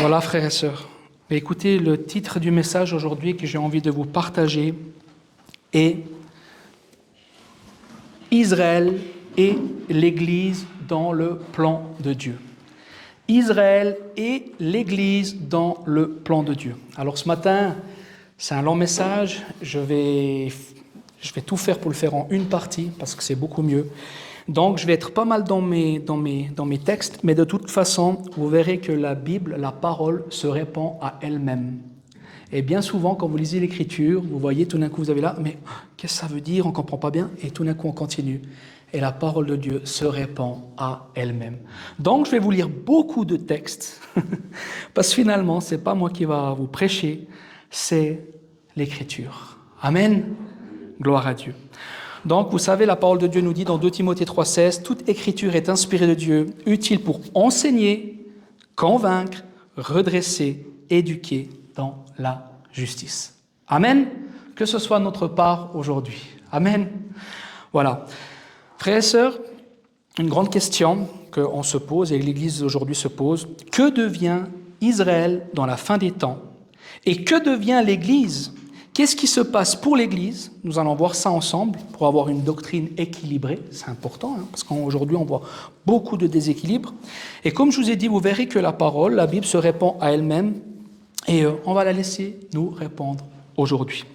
Voilà, frères et sœurs. Écoutez, le titre du message aujourd'hui que j'ai envie de vous partager est Israël et l'Église dans le plan de Dieu. Israël et l'Église dans le plan de Dieu. Alors ce matin, c'est un long message. Je vais tout faire pour le faire en une partie parce que c'est beaucoup mieux. Donc je vais être pas mal dans mes textes, mais de toute façon, vous verrez que la Bible, la parole, se répand à elle-même. Et bien souvent, quand vous lisez l'Écriture, vous voyez tout d'un coup, vous avez là, mais qu'est-ce que ça veut dire? On ne comprend pas bien. Et tout d'un coup, on continue. Et la parole de Dieu se répand à elle-même. Donc, je vais vous lire beaucoup de textes, parce que finalement, ce n'est pas moi qui va vous prêcher, c'est l'Écriture. Amen. Gloire à Dieu. Donc, vous savez, la parole de Dieu nous dit dans 2 Timothée 3,16, « Toute Écriture est inspirée de Dieu, utile pour enseigner, convaincre, redresser, éduquer dans la justice. » Amen. Que ce soit notre part aujourd'hui. Amen. Voilà. Frères et sœurs, une grande question qu'on se pose et l'Église aujourd'hui se pose, que devient Israël dans la fin des temps? Et que devient l'Église? Qu'est-ce qui se passe pour l'Église? Nous allons voir ça ensemble pour avoir une doctrine équilibrée. C'est important, parce qu'aujourd'hui, on voit beaucoup de déséquilibre. Et comme je vous ai dit, vous verrez que la parole, la Bible, se répand à elle-même et on va la laisser nous répondre aujourd'hui.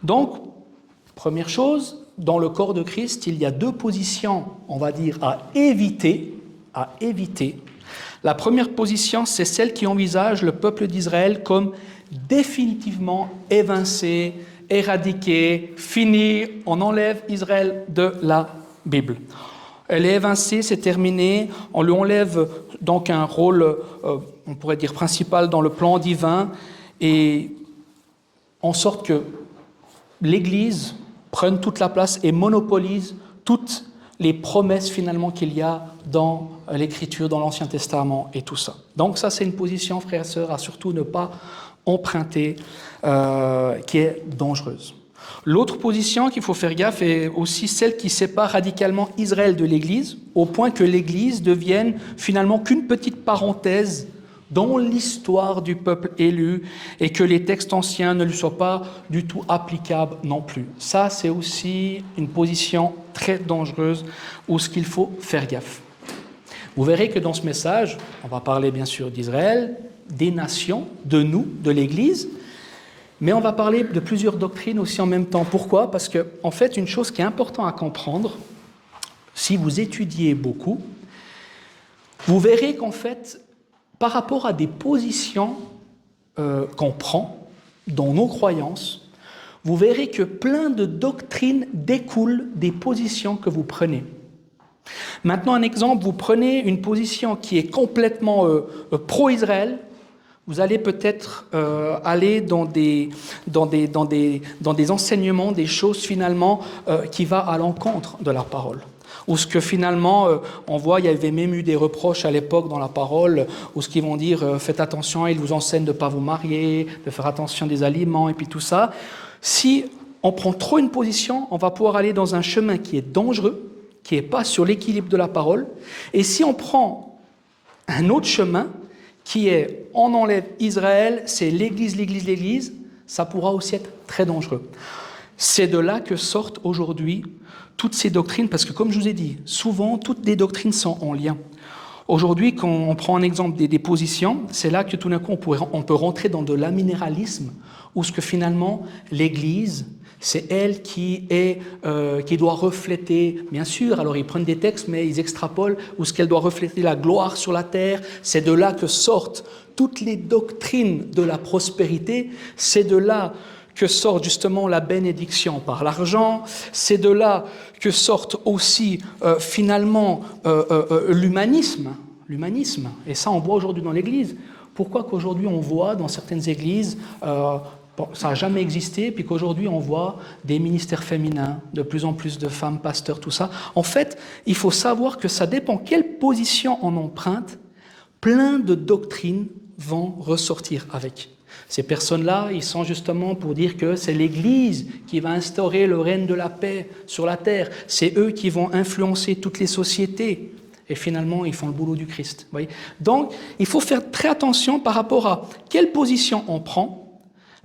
Donc, première chose, dans le corps de Christ, il y a deux positions, on va dire, à éviter. La première position, c'est celle qui envisage le peuple d'Israël comme définitivement évincé, éradiqué, fini, on enlève Israël de la Bible. Elle est évincée, c'est terminé, on lui enlève donc un rôle, on pourrait dire principal dans le plan divin, et en sorte que l'Église prenne toute la place et monopolise toutes les promesses finalement qu'il y a dans l'Écriture, dans l'Ancien Testament et tout ça. Donc ça, c'est une position, frères et sœurs, à surtout ne pas emprunter, qui est dangereuse. L'autre position qu'il faut faire gaffe est aussi celle qui sépare radicalement Israël de l'Église, au point que l'Église devienne finalement qu'une petite parenthèse dans l'histoire du peuple élu et que les textes anciens ne lui soient pas du tout applicables non plus. Ça, c'est aussi une position très dangereuse où ce qu'il faut faire gaffe. Vous verrez que dans ce message, on va parler bien sûr d'Israël, des nations, de nous, de l'Église, mais on va parler de plusieurs doctrines aussi en même temps. Pourquoi? Parce que, en fait, une chose qui est importante à comprendre, si vous étudiez beaucoup, vous verrez qu'en fait, par rapport à des positions qu'on prend dans nos croyances, vous verrez que plein de doctrines découlent des positions que vous prenez. Maintenant, un exemple, vous prenez une position qui est complètement pro-Israël, vous allez peut-être aller dans des enseignements, des choses finalement qui vont à l'encontre de la parole. Ou ce que finalement, on voit, il y avait même eu des reproches à l'époque dans la parole, où ce qu'ils vont dire, faites attention, ils vous enseignent de ne pas vous marier, de faire attention des aliments et puis tout ça. Si on prend trop une position, on va pouvoir aller dans un chemin qui est dangereux, qui n'est pas sur l'équilibre de la parole. Et si on prend un autre chemin, qui est, on enlève Israël, c'est l'Église, ça pourra aussi être très dangereux. C'est de là que sortent aujourd'hui toutes ces doctrines, parce que comme je vous ai dit, souvent, toutes les doctrines sont en lien. Aujourd'hui, quand on prend un exemple des positions, c'est là que tout d'un coup, on peut rentrer dans de l'aminéralisme, où ce que finalement, l'Église, c'est elle qui doit refléter, bien sûr, alors ils prennent des textes, mais ils extrapolent, où ce qu'elle doit refléter la gloire sur la terre, c'est de là que sortent toutes les doctrines de la prospérité, c'est de là que sort justement la bénédiction par l'argent, c'est de là que sortent aussi finalement l'humanisme, et ça on voit aujourd'hui dans l'Église. Pourquoi qu'aujourd'hui on voit dans certaines églises, ça n'a jamais existé, puis qu'aujourd'hui on voit des ministères féminins, de plus en plus de femmes pasteurs, tout ça. En fait, il faut savoir que ça dépend quelle position on emprunte, plein de doctrines vont ressortir avec. Ces personnes-là, ils sont justement pour dire que c'est l'Église qui va instaurer le règne de la paix sur la terre. C'est eux qui vont influencer toutes les sociétés. et finalement ils font le boulot du Christ. Vous voyez. Donc il faut faire très attention par rapport à quelle position on prend,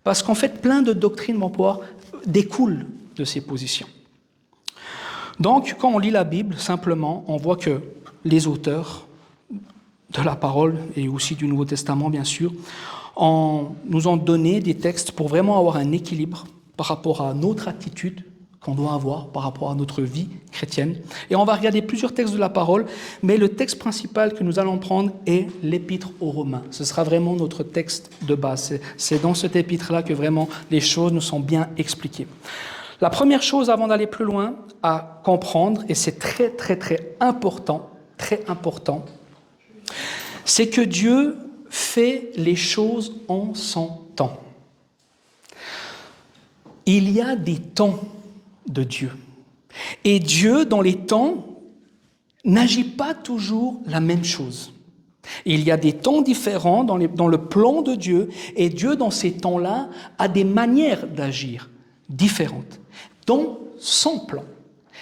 parce qu'en fait plein de doctrines vont pouvoir découlent de ces positions. Donc quand on lit la Bible, simplement, on voit que les auteurs de la parole et aussi du Nouveau Testament bien sûr, nous ont donné des textes pour vraiment avoir un équilibre par rapport à notre attitude qu'on doit avoir par rapport à notre vie chrétienne. Et on va regarder plusieurs textes de la parole, mais le texte principal que nous allons prendre est l'épître aux Romains. Ce sera vraiment notre texte de base. C'est dans cet épître-là que vraiment les choses nous sont bien expliquées. La première chose avant d'aller plus loin à comprendre, et c'est très très très important, c'est que Dieu fait les choses en son temps. Il y a des temps de Dieu. Et Dieu, dans les temps, n'agit pas toujours la même chose. Il y a des temps différents dans le plan de Dieu, et Dieu, dans ces temps-là, a des manières d'agir différentes, dans son plan.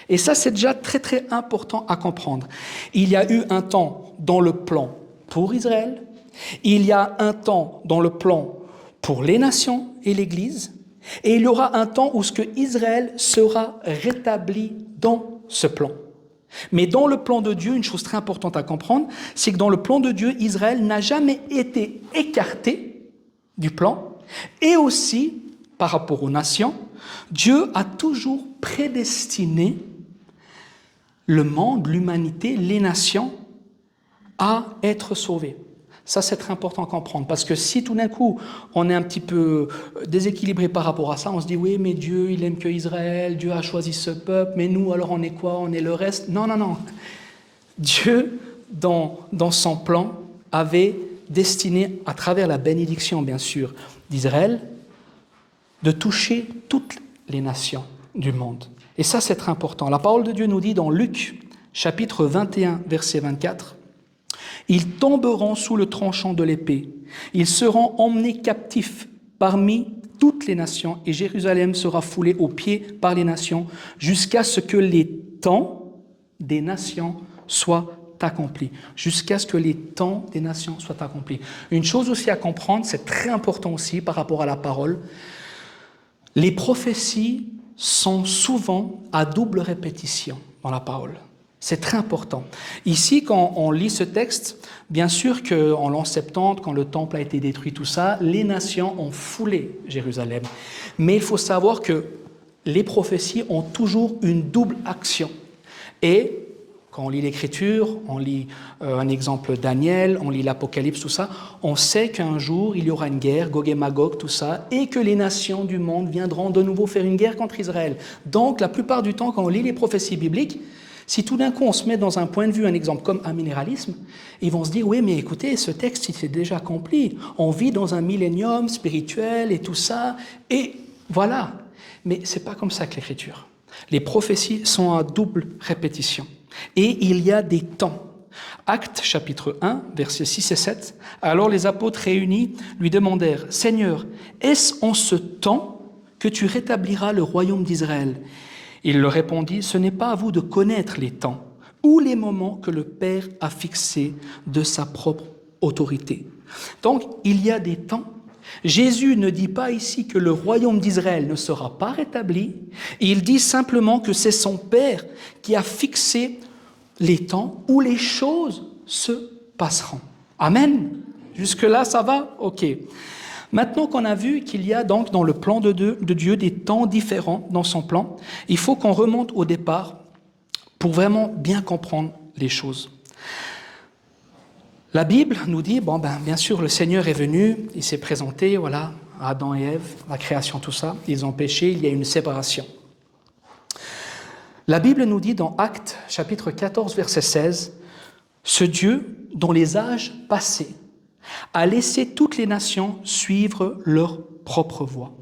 Et ça, c'est déjà très, très important à comprendre. Il y a eu un temps dans le plan pour Israël, il y a un temps dans le plan pour les nations et l'Église, et il y aura un temps où ce que Israël sera rétabli dans ce plan. Mais dans le plan de Dieu, une chose très importante à comprendre, c'est que dans le plan de Dieu, Israël n'a jamais été écarté du plan, et aussi, par rapport aux nations, Dieu a toujours prédestiné le monde, l'humanité, les nations à être sauvés. Ça, c'est très important à comprendre, parce que si tout d'un coup, on est un petit peu déséquilibré par rapport à ça, on se dit, oui, mais Dieu, il aime que Israël, Dieu a choisi ce peuple, mais nous, alors on est quoi? On est le reste? Non, non, non. Dieu, dans son plan, avait destiné, à travers la bénédiction, bien sûr, d'Israël, de toucher toutes les nations du monde. Et ça, c'est très important. La parole de Dieu nous dit dans Luc, chapitre 21, verset 24, « Ils tomberont sous le tranchant de l'épée. Ils seront emmenés captifs parmi toutes les nations, et Jérusalem sera foulée aux pieds par les nations, jusqu'à ce que les temps des nations soient accomplis. » Jusqu'à ce que les temps des nations soient accomplis. Une chose aussi à comprendre, c'est très important aussi par rapport à la parole, les prophéties sont souvent à double répétition dans la parole. C'est très important. Ici, quand on lit ce texte, bien sûr qu'en l'an 70, quand le temple a été détruit, tout ça, les nations ont foulé Jérusalem. Mais il faut savoir que les prophéties ont toujours une double action. Et quand on lit l'Écriture, on lit un exemple Daniel, on lit l'Apocalypse, tout ça, on sait qu'un jour, il y aura une guerre, Gog et Magog, tout ça, et que les nations du monde viendront de nouveau faire une guerre contre Israël. Donc, la plupart du temps, quand on lit les prophéties bibliques, si tout d'un coup on se met dans un point de vue, un exemple comme un minéralisme, ils vont se dire, oui, mais écoutez, ce texte, il s'est déjà accompli. On vit dans un millénium spirituel et tout ça, et voilà. Mais ce n'est pas comme ça que l'Écriture. Les prophéties sont à double répétition. Et il y a des temps. Actes chapitre 1, versets 6 et 7. Alors les apôtres réunis lui demandèrent, « Seigneur, est-ce en ce temps que tu rétabliras le royaume d'Israël ?» Il leur répondit, « Ce n'est pas à vous de connaître les temps ou les moments que le Père a fixés de sa propre autorité. » Donc, il y a des temps. Jésus ne dit pas ici que le royaume d'Israël ne sera pas rétabli. Il dit simplement que c'est son Père qui a fixé les temps où les choses se passeront. Amen. Jusque-là, ça va? Ok. Maintenant qu'on a vu qu'il y a donc dans le plan de Dieu des temps différents dans son plan, il faut qu'on remonte au départ pour vraiment bien comprendre les choses. La Bible nous dit, bien sûr, le Seigneur est venu, il s'est présenté, voilà, Adam et Ève, la création, tout ça, ils ont péché, il y a une séparation. La Bible nous dit dans Actes, chapitre 14, verset 16, « Ce Dieu, dont les âges passés, a laissé toutes les nations suivre leur propre voie. »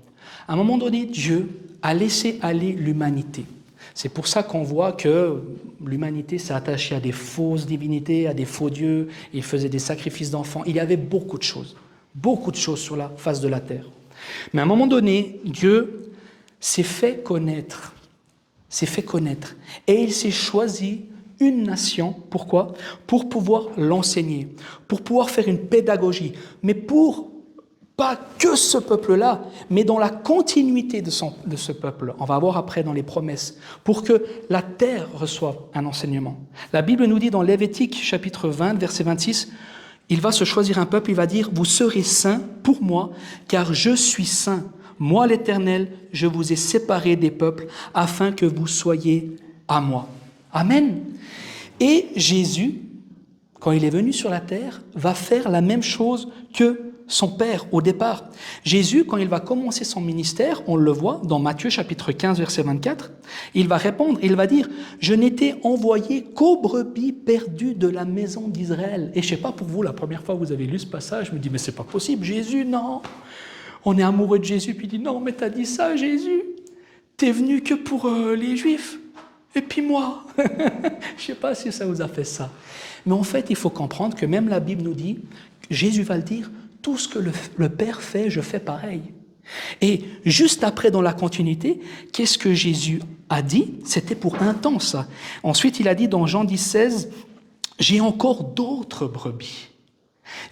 À un moment donné, Dieu a laissé aller l'humanité. C'est pour ça qu'on voit que l'humanité s'est attachée à des fausses divinités, à des faux dieux, il faisait des sacrifices d'enfants. Il y avait beaucoup de choses sur la face de la terre. Mais à un moment donné, Dieu s'est fait connaître, et il s'est choisi une nation. Pourquoi? Pour pouvoir l'enseigner, pour pouvoir faire une pédagogie, mais pour pas que ce peuple-là, mais dans la continuité de ce peuple. On va voir après dans les promesses, pour que la terre reçoive un enseignement. La Bible nous dit dans Lévitique, chapitre 20, verset 26, il va se choisir un peuple, il va dire « Vous serez saints pour moi, car je suis saint. Moi, l'Éternel, je vous ai séparés des peuples, afin que vous soyez à moi. » Amen. Et Jésus, quand il est venu sur la terre, va faire la même chose que son Père au départ. Jésus, quand il va commencer son ministère, on le voit dans Matthieu chapitre 15, verset 24, il va répondre, il va dire « Je n'étais envoyé qu'aux brebis perdues de la maison d'Israël. » Et je ne sais pas pour vous, la première fois que vous avez lu ce passage, je me dis « Mais c'est pas possible, Jésus, non !» On est amoureux de Jésus, puis il dit « Non, mais t'as dit ça, Jésus. T'es venu que pour les Juifs. Et puis moi. » Je ne sais pas si ça vous a fait ça. Mais en fait, il faut comprendre que même la Bible nous dit, Jésus va le dire, tout ce que le Père fait, je fais pareil. Et juste après, dans la continuité, qu'est-ce que Jésus a dit? C'était pour un temps, ça. Ensuite, il a dit dans Jean 10, 16, « J'ai encore d'autres brebis.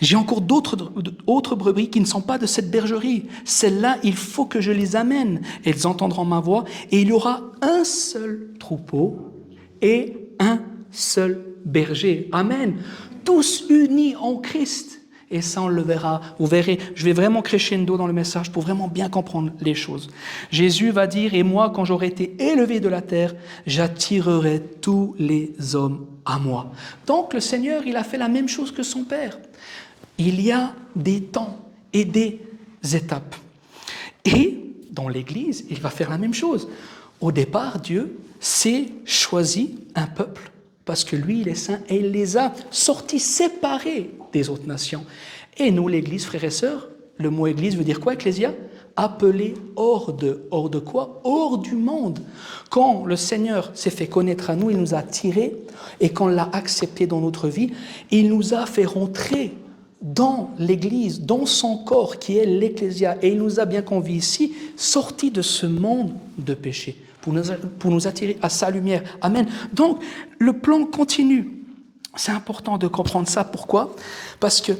J'ai encore d'autres brebis qui ne sont pas de cette bergerie. Celles-là, il faut que je les amène. Elles entendront ma voix et il y aura un seul troupeau et un seul berger. » Amen. Tous unis en Christ. Et ça, on le verra. Vous verrez, je vais vraiment crescendo dans le message pour vraiment bien comprendre les choses. Jésus va dire, « Et moi, quand j'aurai été élevé de la terre, j'attirerai tous les hommes à moi. » Donc, le Seigneur, il a fait la même chose que son Père. Il y a des temps et des étapes. Et dans l'Église, il va faire la même chose. Au départ, Dieu s'est choisi un peuple parce que lui, il est saint et il les a sortis séparés des autres nations. Et nous, l'Église, frères et sœurs, le mot Église veut dire quoi, Ecclésia? Appelé hors de quoi? Hors du monde. Quand le Seigneur s'est fait connaître à nous, il nous a tirés, et quand on l'a accepté dans notre vie, il nous a fait rentrer dans l'Église, dans son corps qui est l'Ecclésia, et il nous a bien conviés ici, sortis de ce monde de péché, pour nous attirer à sa lumière. Amen. Donc, le plan continue. C'est important de comprendre ça. Pourquoi? Parce que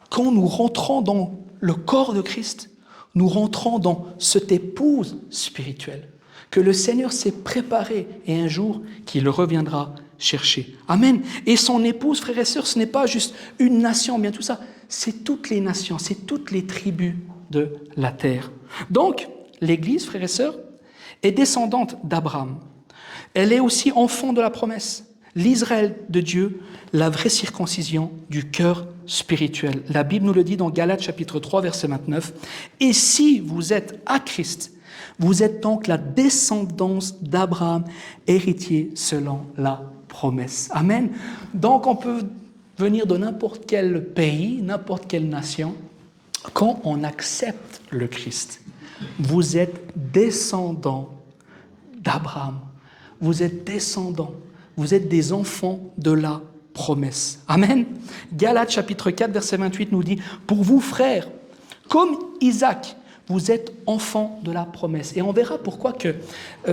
quand nous rentrons dans le corps de Christ, nous rentrons dans cette épouse spirituelle que le Seigneur s'est préparée et un jour qu'il reviendra chercher. Amen. Et son épouse, frères et sœurs, ce n'est pas juste une nation, bien tout ça, c'est toutes les nations, c'est toutes les tribus de la terre. Donc, l'Église, frères et sœurs, est descendante d'Abraham. Elle est aussi enfant de la promesse. L'Israël de Dieu, la vraie circoncision du cœur spirituel. La Bible nous le dit dans Galates chapitre 3, verset 29. « Et si vous êtes à Christ, vous êtes donc la descendance d'Abraham, héritier selon la promesse. » Amen. Donc on peut venir de n'importe quel pays, n'importe quelle nation, quand on accepte le Christ. Vous êtes descendant d'Abraham. Vous êtes descendant. Vous êtes des enfants de la promesse. Amen. Galates chapitre 4, verset 28 nous dit « Pour vous, frères, comme Isaac, vous êtes enfants de la promesse. » Et on verra pourquoi que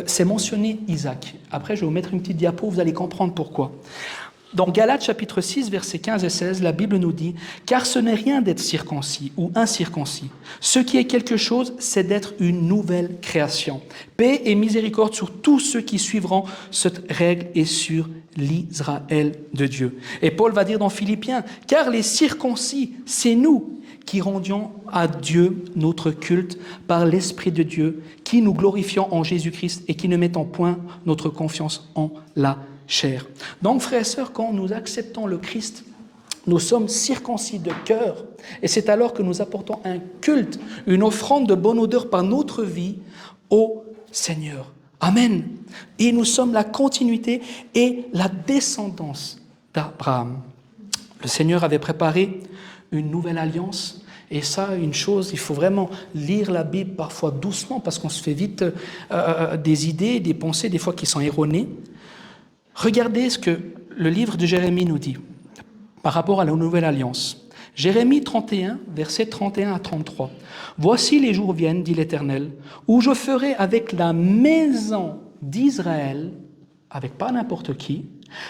c'est mentionné Isaac. Après, je vais vous mettre une petite diapo, vous allez comprendre pourquoi. Dans Galates chapitre 6, versets 15 et 16, la Bible nous dit « Car ce n'est rien d'être circoncis ou incirconcis. Ce qui est quelque chose, c'est d'être une nouvelle création. Paix et miséricorde sur tous ceux qui suivront cette règle et sur l'Israël de Dieu. » Et Paul va dire dans Philippiens « Car les circoncis, c'est nous qui rendions à Dieu notre culte par l'Esprit de Dieu, qui nous glorifions en Jésus-Christ et qui ne mettons point notre confiance en la chair. » Donc, frères et sœurs, quand nous acceptons le Christ, nous sommes circoncis de cœur, et c'est alors que nous apportons un culte, une offrande de bonne odeur par notre vie au Seigneur. Amen. Et nous sommes la continuité et la descendance d'Abraham. Le Seigneur avait préparé une nouvelle alliance. Et ça, une chose, il faut vraiment lire la Bible parfois doucement parce qu'on se fait vite des idées, des pensées, des fois qui sont erronées. Regardez ce que le livre de Jérémie nous dit par rapport à la nouvelle alliance. Jérémie 31, versets 31 à 33. « Voici les jours viennent, dit l'Éternel, où je ferai avec la maison d'Israël, avec pas n'importe qui,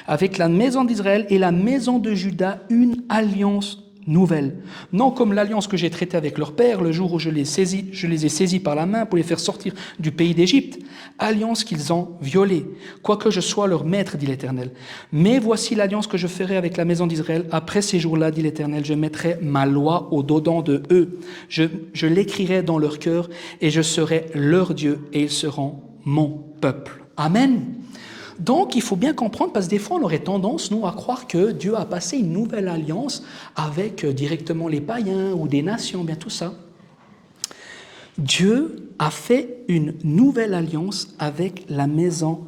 avec la maison d'Israël et la maison de Juda une alliance nouvelle. Non comme l'alliance que j'ai traitée avec leur père le jour où je les ai saisis par la main pour les faire sortir du pays d'Égypte, alliance qu'ils ont violée, quoique je sois leur maître, dit l'Éternel. Mais voici l'alliance que je ferai avec la maison d'Israël. Après ces jours-là, dit l'Éternel, je mettrai ma loi au-dedans de eux. Je l'écrirai dans leur cœur et je serai leur Dieu et ils seront mon peuple. Amen. Donc, il faut bien comprendre, parce que des fois, on aurait tendance, nous, à croire que Dieu a passé une nouvelle alliance avec directement les païens ou des nations, bien tout ça. Dieu a fait une nouvelle alliance avec la maison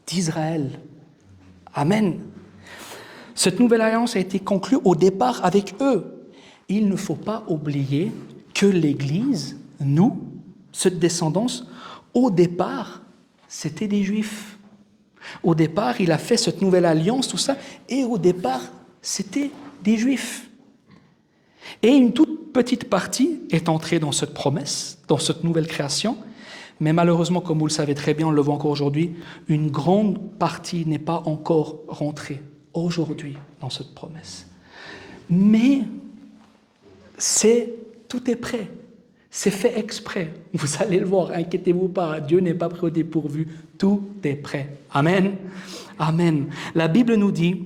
d'Israël. Amen. Cette nouvelle alliance a été conclue au départ avec eux. Il ne faut pas oublier que l'Église, nous, cette descendance, au départ, c'était des Juifs. Au départ, il a fait cette nouvelle alliance, tout ça, et au départ, c'était des Juifs. Et une toute petite partie est entrée dans cette promesse, dans cette nouvelle création, mais malheureusement, comme vous le savez très bien, on le voit encore aujourd'hui, une grande partie n'est pas encore rentrée aujourd'hui dans cette promesse. Mais tout est prêt. C'est fait exprès. Vous allez le voir, inquiétez-vous pas, Dieu n'est pas pris au dépourvu, tout est prêt. Amen. Amen. La Bible nous dit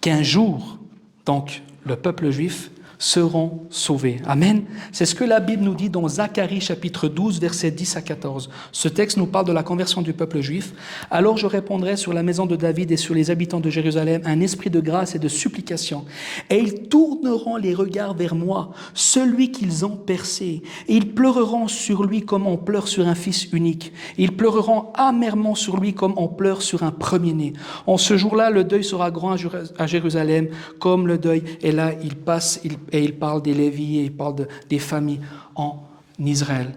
qu'un jour, donc, le peuple juif seront sauvés. Amen. C'est ce que la Bible nous dit dans Zacharie chapitre 12, versets 10 à 14. Ce texte nous parle de la conversion du peuple juif. Alors je répondrai sur la maison de David et sur les habitants de Jérusalem un esprit de grâce et de supplication. Et ils tourneront les regards vers moi, celui qu'ils ont percé. Et ils pleureront sur lui comme on pleure sur un fils unique. Ils pleureront amèrement sur lui comme on pleure sur un premier-né. En ce jour-là, le deuil sera grand à Jérusalem, comme le deuil. Et là, il parle des Lévites et il parle des familles en Israël.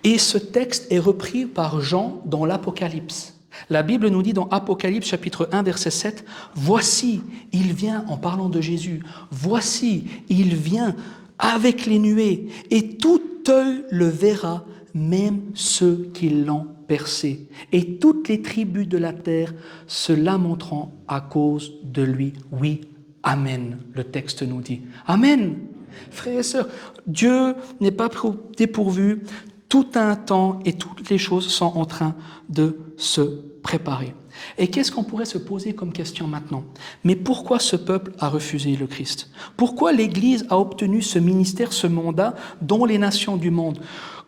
Et ce texte est repris par Jean dans l'Apocalypse. La Bible nous dit dans Apocalypse chapitre 1 verset 7, « Voici, il vient, en parlant de Jésus, voici, il vient avec les nuées, et tout œil le verra, même ceux qui l'ont percé. Et toutes les tribus de la terre se lamenteront à cause de lui. Oui, amen, le texte nous dit. Amen. Frères et sœurs, Dieu n'est pas dépourvu. Tout un temps et toutes les choses sont en train de se préparer. Et qu'est-ce qu'on pourrait se poser comme question maintenant? Mais pourquoi ce peuple a refusé le Christ? Pourquoi l'Église a obtenu ce ministère, ce mandat dans les nations du monde?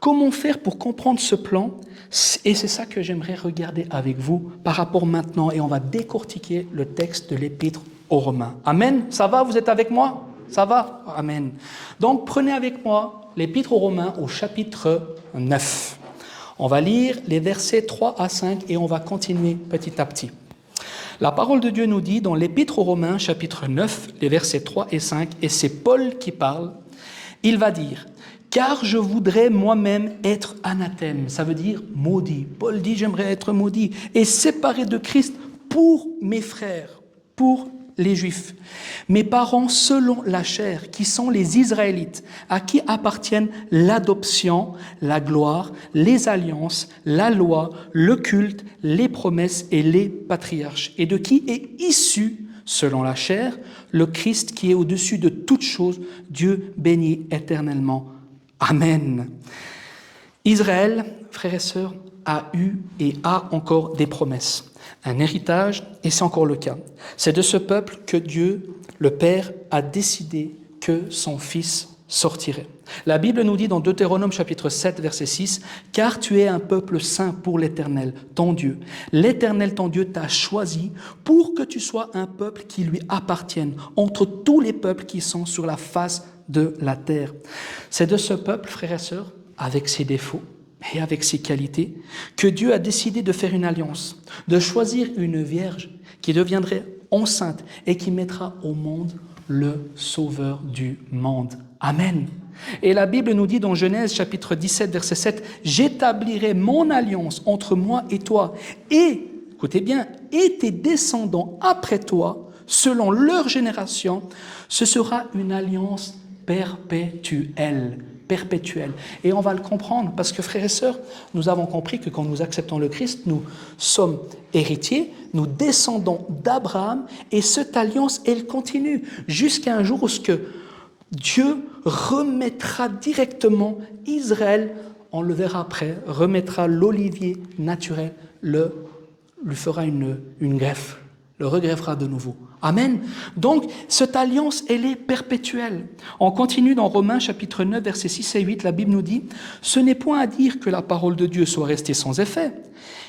Comment faire pour comprendre ce plan? Et c'est ça que j'aimerais regarder avec vous par rapport maintenant, et on va décortiquer le texte de l'Épître aux Romains. Amen. Ça va? Vous êtes avec moi? Ça va? Amen. Donc prenez avec moi l'Épître aux Romains au chapitre 9. On va lire les versets 3 à 5 et on va continuer petit à petit. La parole de Dieu nous dit dans l'Épître aux Romains, chapitre 9, les versets 3 et 5, et c'est Paul qui parle, il va dire « Car je voudrais moi-même être anathème », ça veut dire maudit. Paul dit « J'aimerais être maudit et séparé de Christ pour mes frères, pour les Juifs, mes parents selon la chair, qui sont les Israélites, à qui appartiennent l'adoption, la gloire, les alliances, la loi, le culte, les promesses et les patriarches, et de qui est issu, selon la chair, le Christ qui est au-dessus de toutes choses, Dieu béni éternellement. Amen. Israël, frères et sœurs, a eu et a encore des promesses, un héritage, et c'est encore le cas. C'est de ce peuple que Dieu, le Père, a décidé que son Fils sortirait. La Bible nous dit dans Deutéronome chapitre 7, verset 6, « Car tu es un peuple saint pour l'Éternel, ton Dieu. L'Éternel, ton Dieu, t'a choisi pour que tu sois un peuple qui lui appartienne entre tous les peuples qui sont sur la face de la terre. » C'est de ce peuple, frères et sœurs, avec ses défauts, et avec ses qualités, que Dieu a décidé de faire une alliance, de choisir une vierge qui deviendrait enceinte et qui mettra au monde le Sauveur du monde. Amen. Et la Bible nous dit dans Genèse chapitre 17, verset 7, « J'établirai mon alliance entre moi et toi, et, écoutez bien, et tes descendants après toi, selon leur génération, ce sera une alliance perpétuelle. » perpétuelle. Et on va le comprendre, parce que frères et sœurs, nous avons compris que quand nous acceptons le Christ, nous sommes héritiers, nous descendons d'Abraham, et cette alliance, elle continue, jusqu'à un jour où ce que Dieu remettra directement Israël, on le verra après, remettra l'olivier naturel, lui fera une greffe, le regreffera de nouveau. Amen. Donc, cette alliance, elle est perpétuelle. On continue dans Romains chapitre 9, versets 6 et 8, la Bible nous dit « Ce n'est point à dire que la parole de Dieu soit restée sans effet,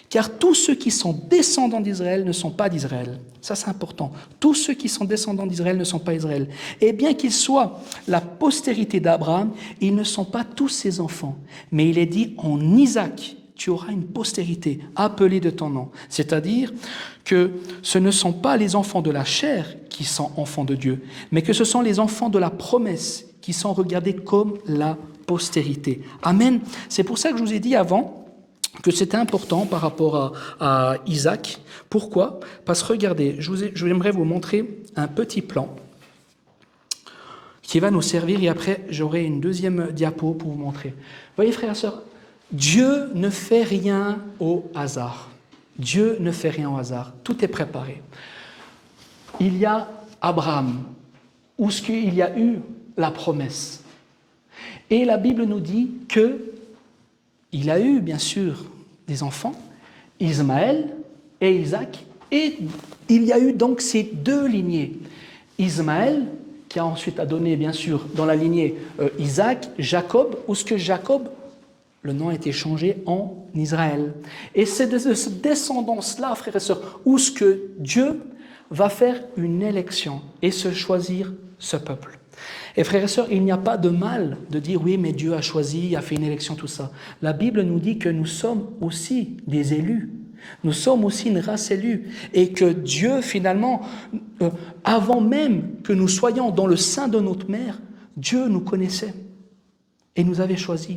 car tous ceux qui sont descendants d'Israël ne sont pas d'Israël. » Ça, c'est important. Tous ceux qui sont descendants d'Israël ne sont pas Israël. Et bien qu'ils soient la postérité d'Abraham, ils ne sont pas tous ses enfants. Mais il est dit en Isaac, tu auras une postérité appelée de ton nom. C'est-à-dire que ce ne sont pas les enfants de la chair qui sont enfants de Dieu, mais que ce sont les enfants de la promesse qui sont regardés comme la postérité. Amen. C'est pour ça que je vous ai dit avant que c'était important par rapport à Isaac. Pourquoi ? Parce que regardez, j'aimerais vous montrer un petit plan qui va nous servir et après j'aurai une deuxième diapo pour vous montrer. Vous voyez frères et sœurs, Dieu ne fait rien au hasard. Dieu ne fait rien au hasard. Tout est préparé. Il y a Abraham, où il y a eu la promesse. Et la Bible nous dit qu'il a eu, bien sûr, des enfants, Ismaël et Isaac, et il y a eu donc ces deux lignées. Ismaël, qui a ensuite donné, bien sûr, dans la lignée Isaac, Jacob, où Jacob, le nom a été changé en Israël. Et c'est de cette descendance-là, frères et sœurs, où Dieu va faire une élection et se choisir ce peuple. Et frères et sœurs, il n'y a pas de mal de dire oui, mais Dieu a choisi, a fait une élection, tout ça. La Bible nous dit que nous sommes aussi des élus. Nous sommes aussi une race élue. Et que Dieu, finalement, avant même que nous soyons dans le sein de notre mère, Dieu nous connaissait et nous avait choisis.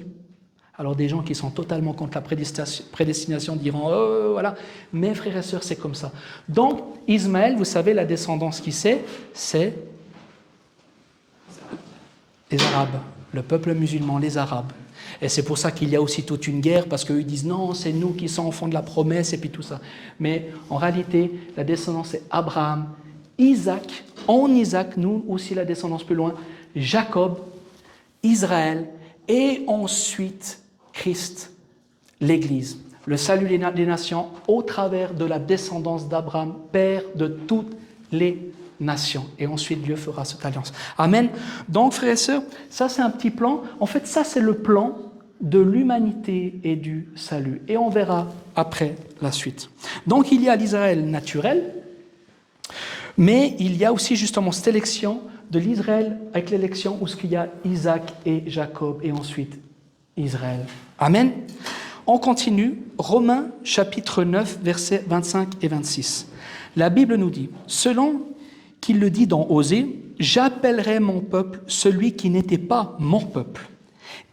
Alors des gens qui sont totalement contre la prédestination diront « voilà ». Mais frères et sœurs, c'est comme ça. Donc, Ismaël, vous savez, la descendance qui c'est les Arabes, le peuple musulman, les Arabes. Et c'est pour ça qu'il y a aussi toute une guerre, parce qu'eux disent « non, c'est nous qui sommes enfants de la promesse » et puis tout ça. Mais en réalité, la descendance c'est Abraham, Isaac, en Isaac, nous aussi la descendance plus loin, Jacob, Israël, et ensuite Christ, l'Église, le salut des nations au travers de la descendance d'Abraham, père de toutes les nations. Et ensuite Dieu fera cette alliance. Amen. Donc frères et sœurs, ça c'est un petit plan. En fait, ça c'est le plan de l'humanité et du salut. Et on verra après la suite. Donc il y a l'Israël naturel, mais il y a aussi justement cette élection de l'Israël avec l'élection où il y a Isaac et Jacob et ensuite Israël. Amen. On continue, Romains chapitre 9, versets 25 et 26. La Bible nous dit, selon qu'il le dit dans Osée, « J'appellerai mon peuple celui qui n'était pas mon peuple,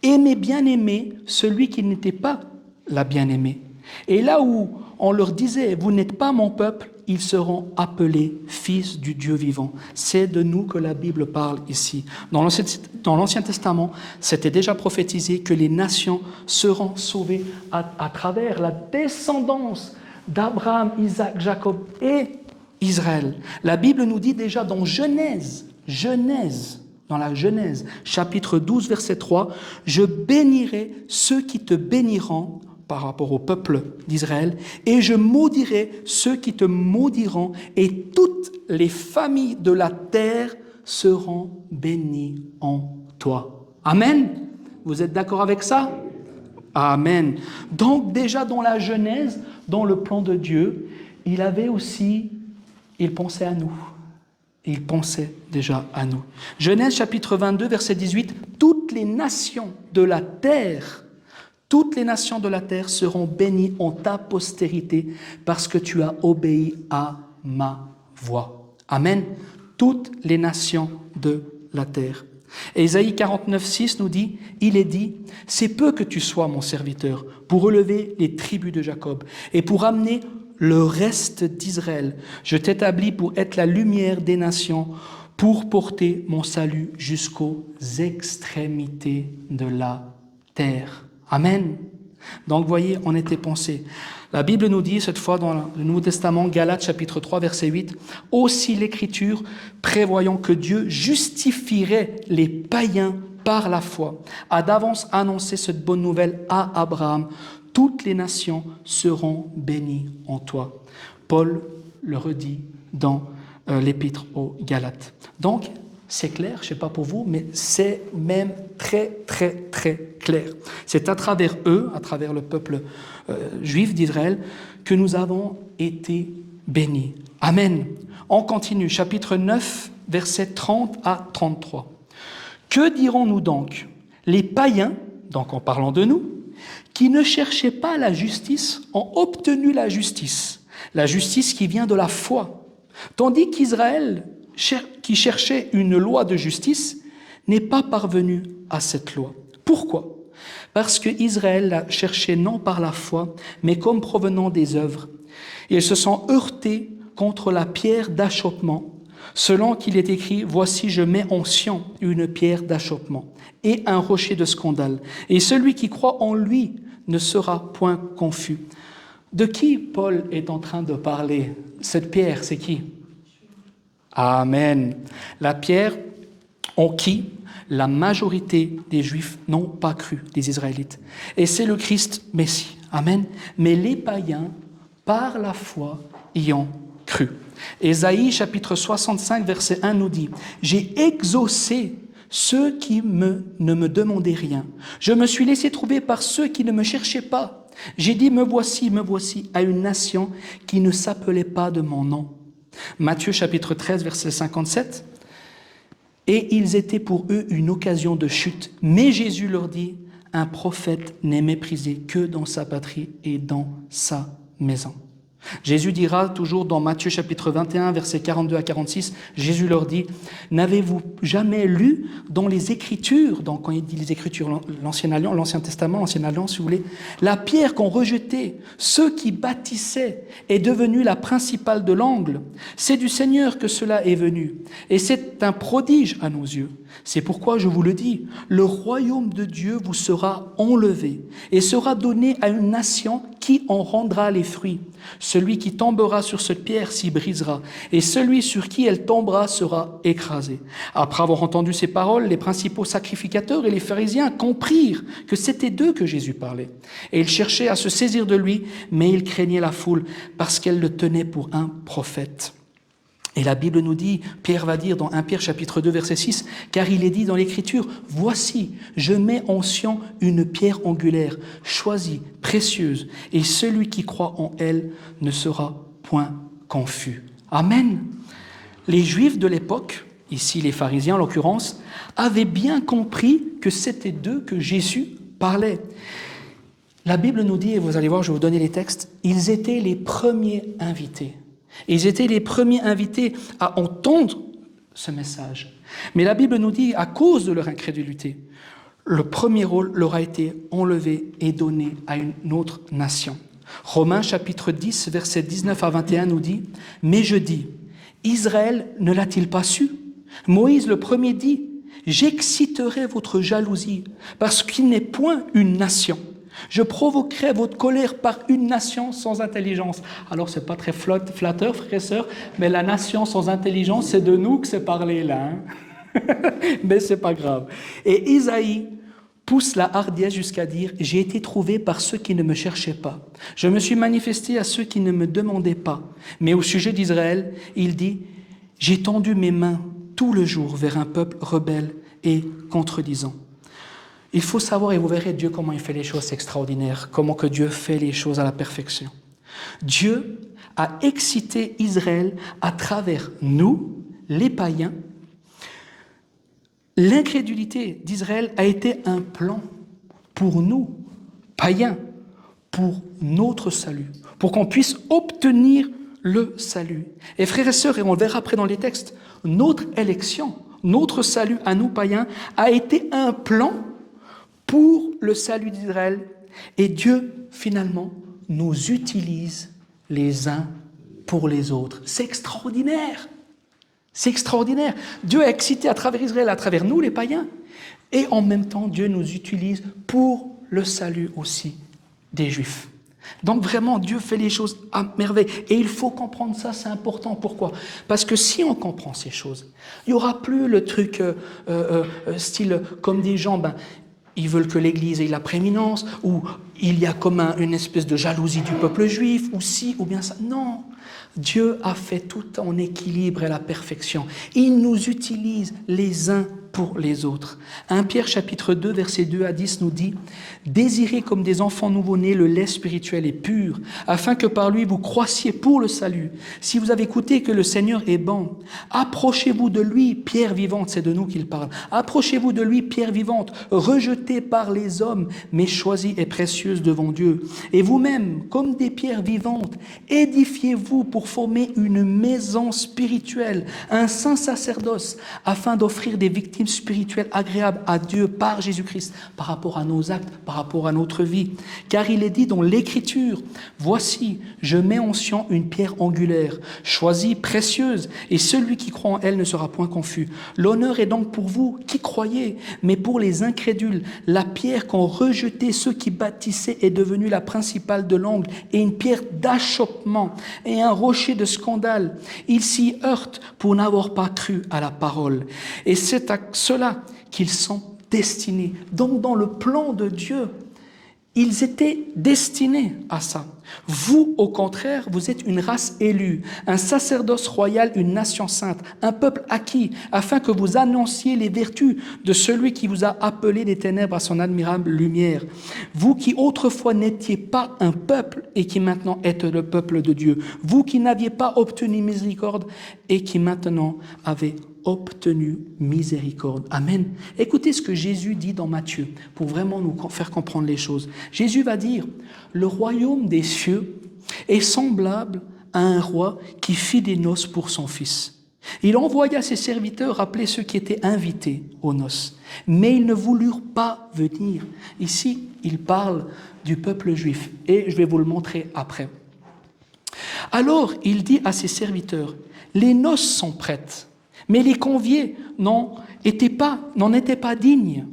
et mes bien-aimés celui qui n'était pas la bien-aimée. » Et là où on leur disait, « Vous n'êtes pas mon peuple », ils seront appelés fils du Dieu vivant. C'est de nous que la Bible parle ici. Dans l'Ancien Testament, c'était déjà prophétisé que les nations seront sauvées à travers la descendance d'Abraham, Isaac, Jacob et Israël. La Bible nous dit déjà dans dans la Genèse, chapitre 12, verset 3, « Je bénirai ceux qui te béniront » par rapport au peuple d'Israël, « et je maudirai ceux qui te maudiront, et toutes les familles de la terre seront bénies en toi. » Amen. Vous êtes d'accord avec ça? Amen. Donc déjà dans la Genèse, dans le plan de Dieu, il pensait à nous. Il pensait déjà à nous. Genèse chapitre 22, verset 18, « Toutes les nations de la terre seront bénies en ta postérité parce que tu as obéi à ma voix. » Amen. Toutes les nations de la terre. Et Ésaïe 49, 6 nous dit, il est dit, « C'est peu que tu sois mon serviteur pour relever les tribus de Jacob et pour amener le reste d'Israël. Je t'établis pour être la lumière des nations, pour porter mon salut jusqu'aux extrémités de la terre. Amen. Donc, voyez, on était pensé. La Bible nous dit, cette fois dans le Nouveau Testament, Galates chapitre 3, verset 8, « Aussi l'Écriture, prévoyant que Dieu justifierait les païens par la foi, a d'avance annoncé cette bonne nouvelle à Abraham. Toutes les nations seront bénies en toi. » Paul le redit dans l'Épître aux Galates. Donc, c'est clair, je ne sais pas pour vous, mais c'est même très, très, très clair. C'est à travers eux, à travers le peuple juif d'Israël, que nous avons été bénis. Amen. On continue, chapitre 9, versets 30 à 33. Que dirons-nous donc? Les païens, donc en parlant de nous, qui ne cherchaient pas la justice, ont obtenu la justice qui vient de la foi, tandis qu'Israël, qui cherchait une loi de justice, n'est pas parvenu à cette loi. Pourquoi? Parce que Israël l'a cherché non par la foi, mais comme provenant des œuvres. Ils se sont heurtés contre la pierre d'achoppement, selon qu'il est écrit « Voici, je mets en Sion une pierre d'achoppement et un rocher de scandale, et celui qui croit en lui ne sera point confus. » De qui Paul est en train de parler? Cette pierre, c'est qui? Amen. La pierre en qui la majorité des Juifs n'ont pas cru, des Israélites. Et c'est le Christ Messie. Amen. Mais les païens, par la foi, y ont cru. Ésaïe, chapitre 65, verset 1 nous dit « J'ai exaucé ceux qui ne me demandaient rien. Je me suis laissé trouver par ceux qui ne me cherchaient pas. J'ai dit, me voici, à une nation qui ne s'appelait pas de mon nom. » Matthieu chapitre 13, verset 57. « Et ils étaient pour eux une occasion de chute. Mais Jésus leur dit, un prophète n'est méprisé que dans sa patrie et dans sa maison. » Jésus dira toujours dans Matthieu chapitre 21, versets 42 à 46, Jésus leur dit, « N'avez-vous jamais lu dans les Écritures, » donc quand il dit les Écritures, l'Ancien Testament, l'Ancienne Alliance, si vous voulez, « la pierre qu'ont rejetée ceux qui bâtissaient est devenue la principale de l'angle. C'est du Seigneur que cela est venu, et c'est un prodige à nos yeux. C'est pourquoi je vous le dis, le royaume de Dieu vous sera enlevé et sera donné à une nation qui en rendra les fruits. Celui qui tombera sur cette pierre s'y brisera, et celui sur qui elle tombera sera écrasé. » Après avoir entendu ces paroles, les principaux sacrificateurs et les pharisiens comprirent que c'était d'eux que Jésus parlait. Et ils cherchaient à se saisir de lui, mais ils craignaient la foule parce qu'elle le tenait pour un prophète. Et la Bible nous dit, Pierre va dire dans 1 Pierre chapitre 2 verset 6, « Car il est dit dans l'Écriture, voici, je mets en Sion une pierre angulaire, choisie, précieuse, et celui qui croit en elle ne sera point confus. » Amen. Les Juifs de l'époque, ici les pharisiens en l'occurrence, avaient bien compris que c'était d'eux que Jésus parlait. La Bible nous dit, et vous allez voir, je vais vous donner les textes, ils étaient les premiers invités. Ils étaient les premiers invités à entendre ce message. Mais la Bible nous dit, à cause de leur incrédulité, le premier rôle leur a été enlevé et donné à une autre nation. Romains chapitre 10, versets 19 à 21 nous dit, « Mais je dis, Israël ne l'a-t-il pas su? Moïse le premier dit, « J'exciterai votre jalousie, parce qu'il n'est point une nation. Je provoquerai votre colère par une nation sans intelligence. » Alors, ce n'est pas très flatteur, frères et sœurs, mais la nation sans intelligence, c'est de nous que c'est parlé là. Hein? Mais ce n'est pas grave. Et Isaïe pousse la hardiesse jusqu'à dire « J'ai été trouvé par ceux qui ne me cherchaient pas. Je me suis manifesté à ceux qui ne me demandaient pas. » Mais au sujet d'Israël, il dit « J'ai tendu mes mains tout le jour vers un peuple rebelle et contredisant. » Il faut savoir, et vous verrez Dieu comment il fait les choses extraordinaires, comment que Dieu fait les choses à la perfection. Dieu a excité Israël à travers nous, les païens. L'incrédulité d'Israël a été un plan pour nous, païens, pour notre salut, pour qu'on puisse obtenir le salut. Et frères et sœurs, et on le verra après dans les textes, notre élection, notre salut à nous païens a été un plan pour le salut d'Israël. Et Dieu, finalement, nous utilise les uns pour les autres. C'est extraordinaire. C'est extraordinaire. Dieu est excité à travers Israël, à travers nous, les païens. Et en même temps, Dieu nous utilise pour le salut aussi des Juifs. Donc vraiment, Dieu fait les choses à merveille. Et il faut comprendre ça, c'est important. Pourquoi? Parce que si on comprend ces choses, il n'y aura plus le truc style comme des gens, ils veulent que l'Église ait la prééminence, ou il y a comme une espèce de jalousie du peuple juif, ou si, ou bien ça. Non, Dieu a fait tout en équilibre et à la perfection. Il nous utilise les uns pour les autres. 1 Pierre chapitre 2, versets 2 à 10 nous dit « Désirez comme des enfants nouveau-nés le lait spirituel et pur, afin que par lui vous croissiez pour le salut. Si vous avez écouté que le Seigneur est bon, approchez-vous de lui, pierre vivante, c'est de nous qu'il parle. Approchez-vous de lui, pierre vivante, rejetée par les hommes, mais choisie et précieuse devant Dieu. Et vous-même, comme des pierres vivantes, édifiez-vous pour former une maison spirituelle, un saint sacerdoce, afin d'offrir des victimes spirituelles agréables à Dieu par Jésus-Christ, par rapport à nos actes, par rapport à notre vie. Car il est dit dans l'Écriture, « Voici, je mets en Sion une pierre angulaire, choisie, précieuse, et celui qui croit en elle ne sera point confus. L'honneur est donc pour vous qui croyez, mais pour les incrédules, la pierre qu'ont rejetée ceux qui bâtissaient est devenue la principale de l'angle, et une pierre d'achoppement, et un rocher de scandale. Ils s'y heurtent pour n'avoir pas cru à la parole. Et c'est à cela qu'ils sont destinés. Donc dans le plan de Dieu, ils étaient destinés à ça. Vous, au contraire, vous êtes une race élue, un sacerdoce royal, une nation sainte, un peuple acquis, afin que vous annonciez les vertus de celui qui vous a appelé des ténèbres à son admirable lumière. Vous qui autrefois n'étiez pas un peuple et qui maintenant êtes le peuple de Dieu. Vous qui n'aviez pas obtenu miséricorde et qui maintenant avez obtenu miséricorde. Amen. Écoutez ce que Jésus dit dans Matthieu pour vraiment nous faire comprendre les choses. Jésus va dire, le royaume des cieux est semblable à un roi qui fit des noces pour son fils. Il envoya ses serviteurs appeler ceux qui étaient invités aux noces, mais ils ne voulurent pas venir. Ici, il parle du peuple juif et je vais vous le montrer après. Alors, il dit à ses serviteurs, les noces sont prêtes, mais les conviés n'en étaient pas dignes.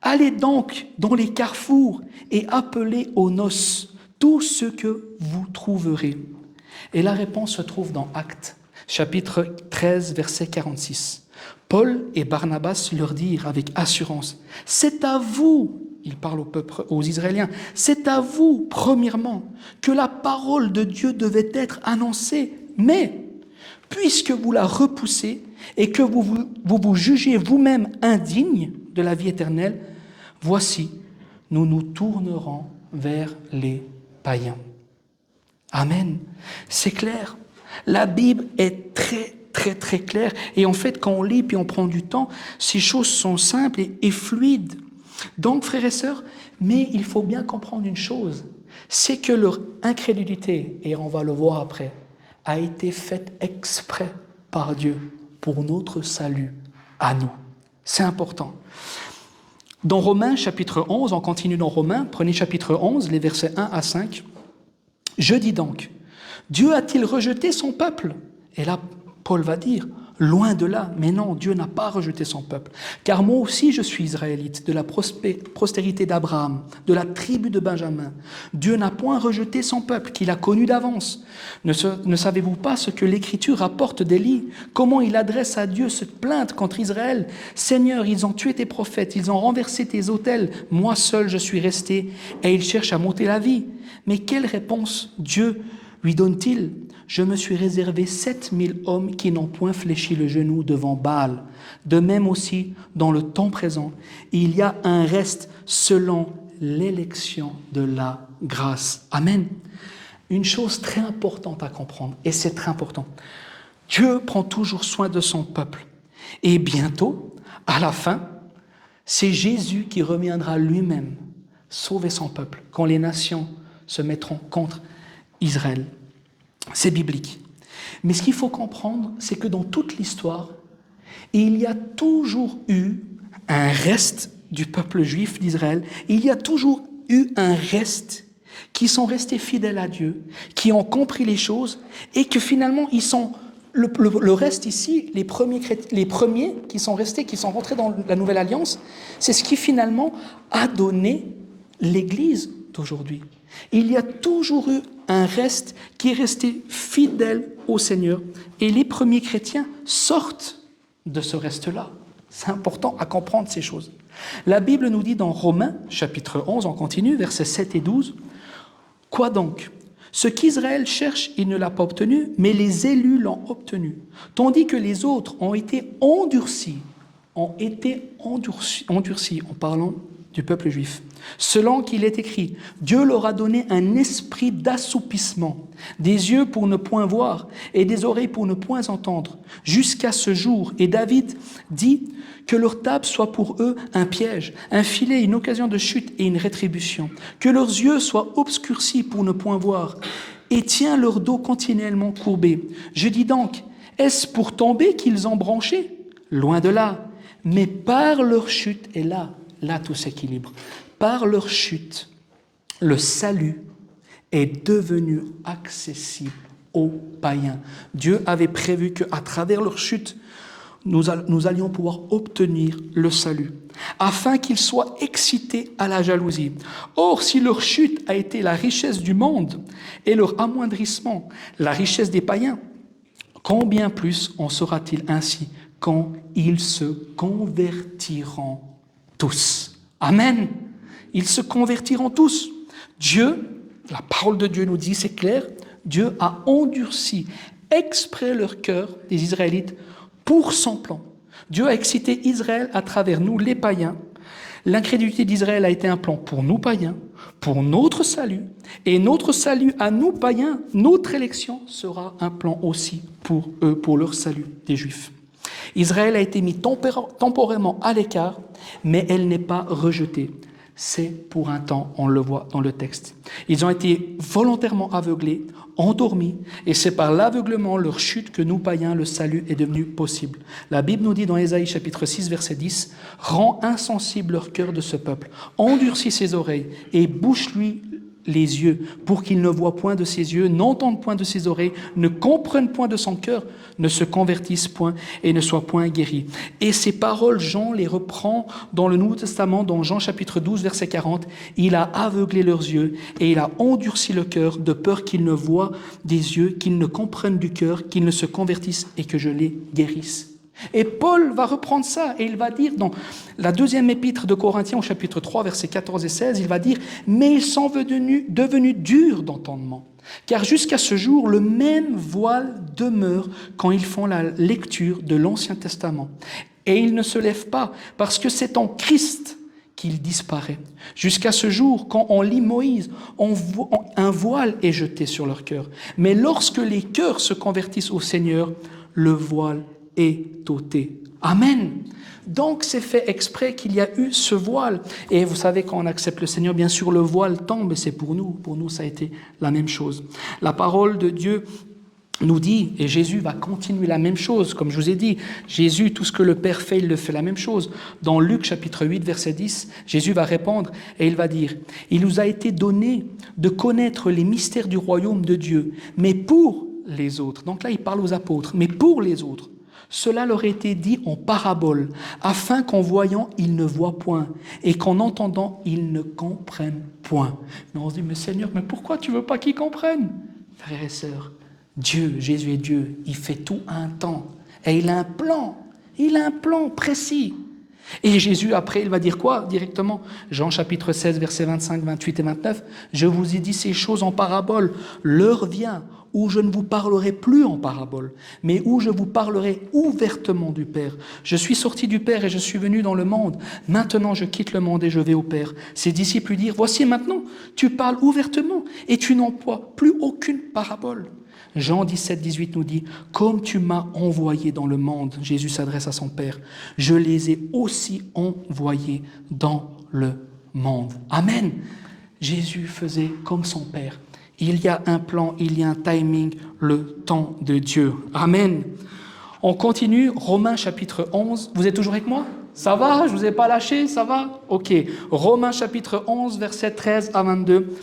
Allez donc dans les carrefours et appelez aux noces tout ce que vous trouverez. Et la réponse se trouve dans Actes, chapitre 13, verset 46. Paul et Barnabas leur dirent avec assurance, « C'est à vous, il parle au peuple, aux Israéliens, c'est à vous, premièrement, que la parole de Dieu devait être annoncée, mais puisque vous la repoussez et que vous jugez vous-même indigne de la vie éternelle, voici, nous nous tournerons vers les païens. » Amen. C'est clair. La Bible est très, très, très claire. Et en fait, quand on lit puis on prend du temps, ces choses sont simples et fluides. Donc, frères et sœurs, mais il faut bien comprendre une chose, c'est que leur incrédulité, et on va le voir après, a été faite exprès par Dieu pour notre salut à nous. C'est important. Dans Romains chapitre 11, on continue dans Romains, prenez chapitre 11, les versets 1 à 5. « Je dis donc, Dieu a-t-il rejeté son peuple ?» Et là, Paul va dire, loin de là, mais non, Dieu n'a pas rejeté son peuple. Car moi aussi je suis israélite, de la postérité d'Abraham, de la tribu de Benjamin. Dieu n'a point rejeté son peuple, qu'il a connu d'avance. Ne savez-vous pas ce que l'Écriture rapporte d'Élie? Comment il adresse à Dieu cette plainte contre Israël? Seigneur, ils ont tué tes prophètes, ils ont renversé tes autels. Moi seul je suis resté, et ils cherchent à m'ôter la vie. Mais quelle réponse Dieu lui donne-t-il? Je me suis réservé 7000 hommes qui n'ont point fléchi le genou devant Baal. De même aussi, dans le temps présent, il y a un reste selon l'élection de la grâce. Amen. Une chose très importante à comprendre, et c'est très important. Dieu prend toujours soin de son peuple. Et bientôt, à la fin, c'est Jésus qui reviendra lui-même sauver son peuple quand les nations se mettront contre Israël. C'est biblique. Mais ce qu'il faut comprendre, c'est que dans toute l'histoire, il y a toujours eu un reste du peuple juif d'Israël, il y a toujours eu un reste qui sont restés fidèles à Dieu, qui ont compris les choses et que finalement ils sont Le reste ici, les premiers qui sont restés, qui sont rentrés dans la Nouvelle Alliance, c'est ce qui finalement a donné l'Église d'aujourd'hui. Il y a toujours eu un reste qui est resté fidèle au Seigneur. Et les premiers chrétiens sortent de ce reste-là. C'est important à comprendre ces choses. La Bible nous dit dans Romains, chapitre 11, on continue, versets 7 et 12, « Quoi donc ? Ce qu'Israël cherche, il ne l'a pas obtenu, mais les élus l'ont obtenu. Tandis que les autres ont été endurcis en parlant du peuple juif. Selon qu'il est écrit, Dieu leur a donné un esprit d'assoupissement, des yeux pour ne point voir et des oreilles pour ne point entendre, jusqu'à ce jour. Et David dit que leur table soit pour eux un piège, un filet, une occasion de chute et une rétribution. Que leurs yeux soient obscurcis pour ne point voir et tient leur dos continuellement courbé. Je dis donc, est-ce pour tomber qu'ils ont branché? Loin de là. Mais par leur chute, et là tout s'équilibre. Par leur chute, le salut est devenu accessible aux païens. Dieu avait prévu qu'à travers leur chute, nous allions pouvoir obtenir le salut, afin qu'ils soient excités à la jalousie. Or, si leur chute a été la richesse du monde et leur amoindrissement, la richesse des païens, combien plus en sera-t-il ainsi quand ils se convertiront tous. Amen. Ils se convertiront tous. Dieu, la parole de Dieu nous dit, c'est clair, Dieu a endurci exprès leur cœur des Israélites pour son plan. Dieu a excité Israël à travers nous, les païens. L'incrédulité d'Israël a été un plan pour nous païens, pour notre salut. Et notre salut à nous païens, notre élection sera un plan aussi pour eux, pour leur salut des Juifs. Israël a été mis temporairement à l'écart, mais elle n'est pas rejetée. C'est pour un temps, on le voit dans le texte. Ils ont été volontairement aveuglés, endormis, et c'est par l'aveuglement, leur chute, que nous, païens, le salut est devenu possible. La Bible nous dit dans Ésaïe chapitre 6, verset 10, « Rends insensible leur cœur de ce peuple, endurcis ses oreilles, et bouche-lui les yeux, pour qu'il ne voie point de ses yeux, n'entende point de ses oreilles, ne comprenne point de son cœur, ne se convertisse point et ne soit point guéri. » Et ces paroles, Jean les reprend dans le Nouveau Testament, dans Jean chapitre 12, verset 40. « Il a aveuglé leurs yeux et il a endurci le cœur, de peur qu'ils ne voient des yeux, qu'ils ne comprennent du cœur, qu'ils ne se convertissent et que je les guérisse. » Et Paul va reprendre ça et il va dire dans la deuxième épître de Corinthiens au chapitre 3, versets 14 et 16, il va dire « Mais ils sont devenus durs d'entendement, car jusqu'à ce jour, le même voile demeure quand ils font la lecture de l'Ancien Testament. Et ils ne se lèvent pas, parce que c'est en Christ qu'il disparaît. Jusqu'à ce jour, quand on lit Moïse, un voile est jeté sur leur cœur. Mais lorsque les cœurs se convertissent au Seigneur, le voile est ôté. » Amen. Donc c'est fait exprès qu'il y a eu ce voile. Et vous savez, quand on accepte le Seigneur, bien sûr, le voile tombe, et c'est pour nous. Pour nous, ça a été la même chose. La parole de Dieu nous dit, et Jésus va continuer la même chose, comme je vous ai dit, Jésus, tout ce que le Père fait, il le fait la même chose. Dans Luc chapitre 8, verset 10, Jésus va répondre et il va dire, « Il nous a été donné de connaître les mystères du royaume de Dieu, mais pour les autres. » Donc là, il parle aux apôtres, mais pour les autres. Cela leur a été dit en parabole, afin qu'en voyant, ils ne voient point, et qu'en entendant, ils ne comprennent point. Mais on se dit, mais Seigneur, mais pourquoi tu ne veux pas qu'ils comprennent? Frères et sœurs, Dieu, Jésus est Dieu, il fait tout à un temps. Et il a un plan précis. Et Jésus, après, il va dire quoi directement? Jean chapitre 16, versets 25, 28 et 29. « Je vous ai dit ces choses en parabole. L'heure vient où je ne vous parlerai plus en parabole, mais où je vous parlerai ouvertement du Père. Je suis sorti du Père et je suis venu dans le monde. Maintenant, je quitte le monde et je vais au Père. » Ses disciples lui dirent, « Voici maintenant, tu parles ouvertement et tu n'emploies plus aucune parabole. » Jean 17, 18 nous dit, « Comme tu m'as envoyé dans le monde, Jésus s'adresse à son Père, je les ai aussi envoyés dans le monde. » Amen. Jésus faisait comme son Père. Il y a un plan, il y a un timing, le temps de Dieu. Amen. On continue, Romains chapitre 11. Vous êtes toujours avec moi? Ça va? Je ne vous ai pas lâché? Ça va? Ok. Romains chapitre 11, versets 13 à 22.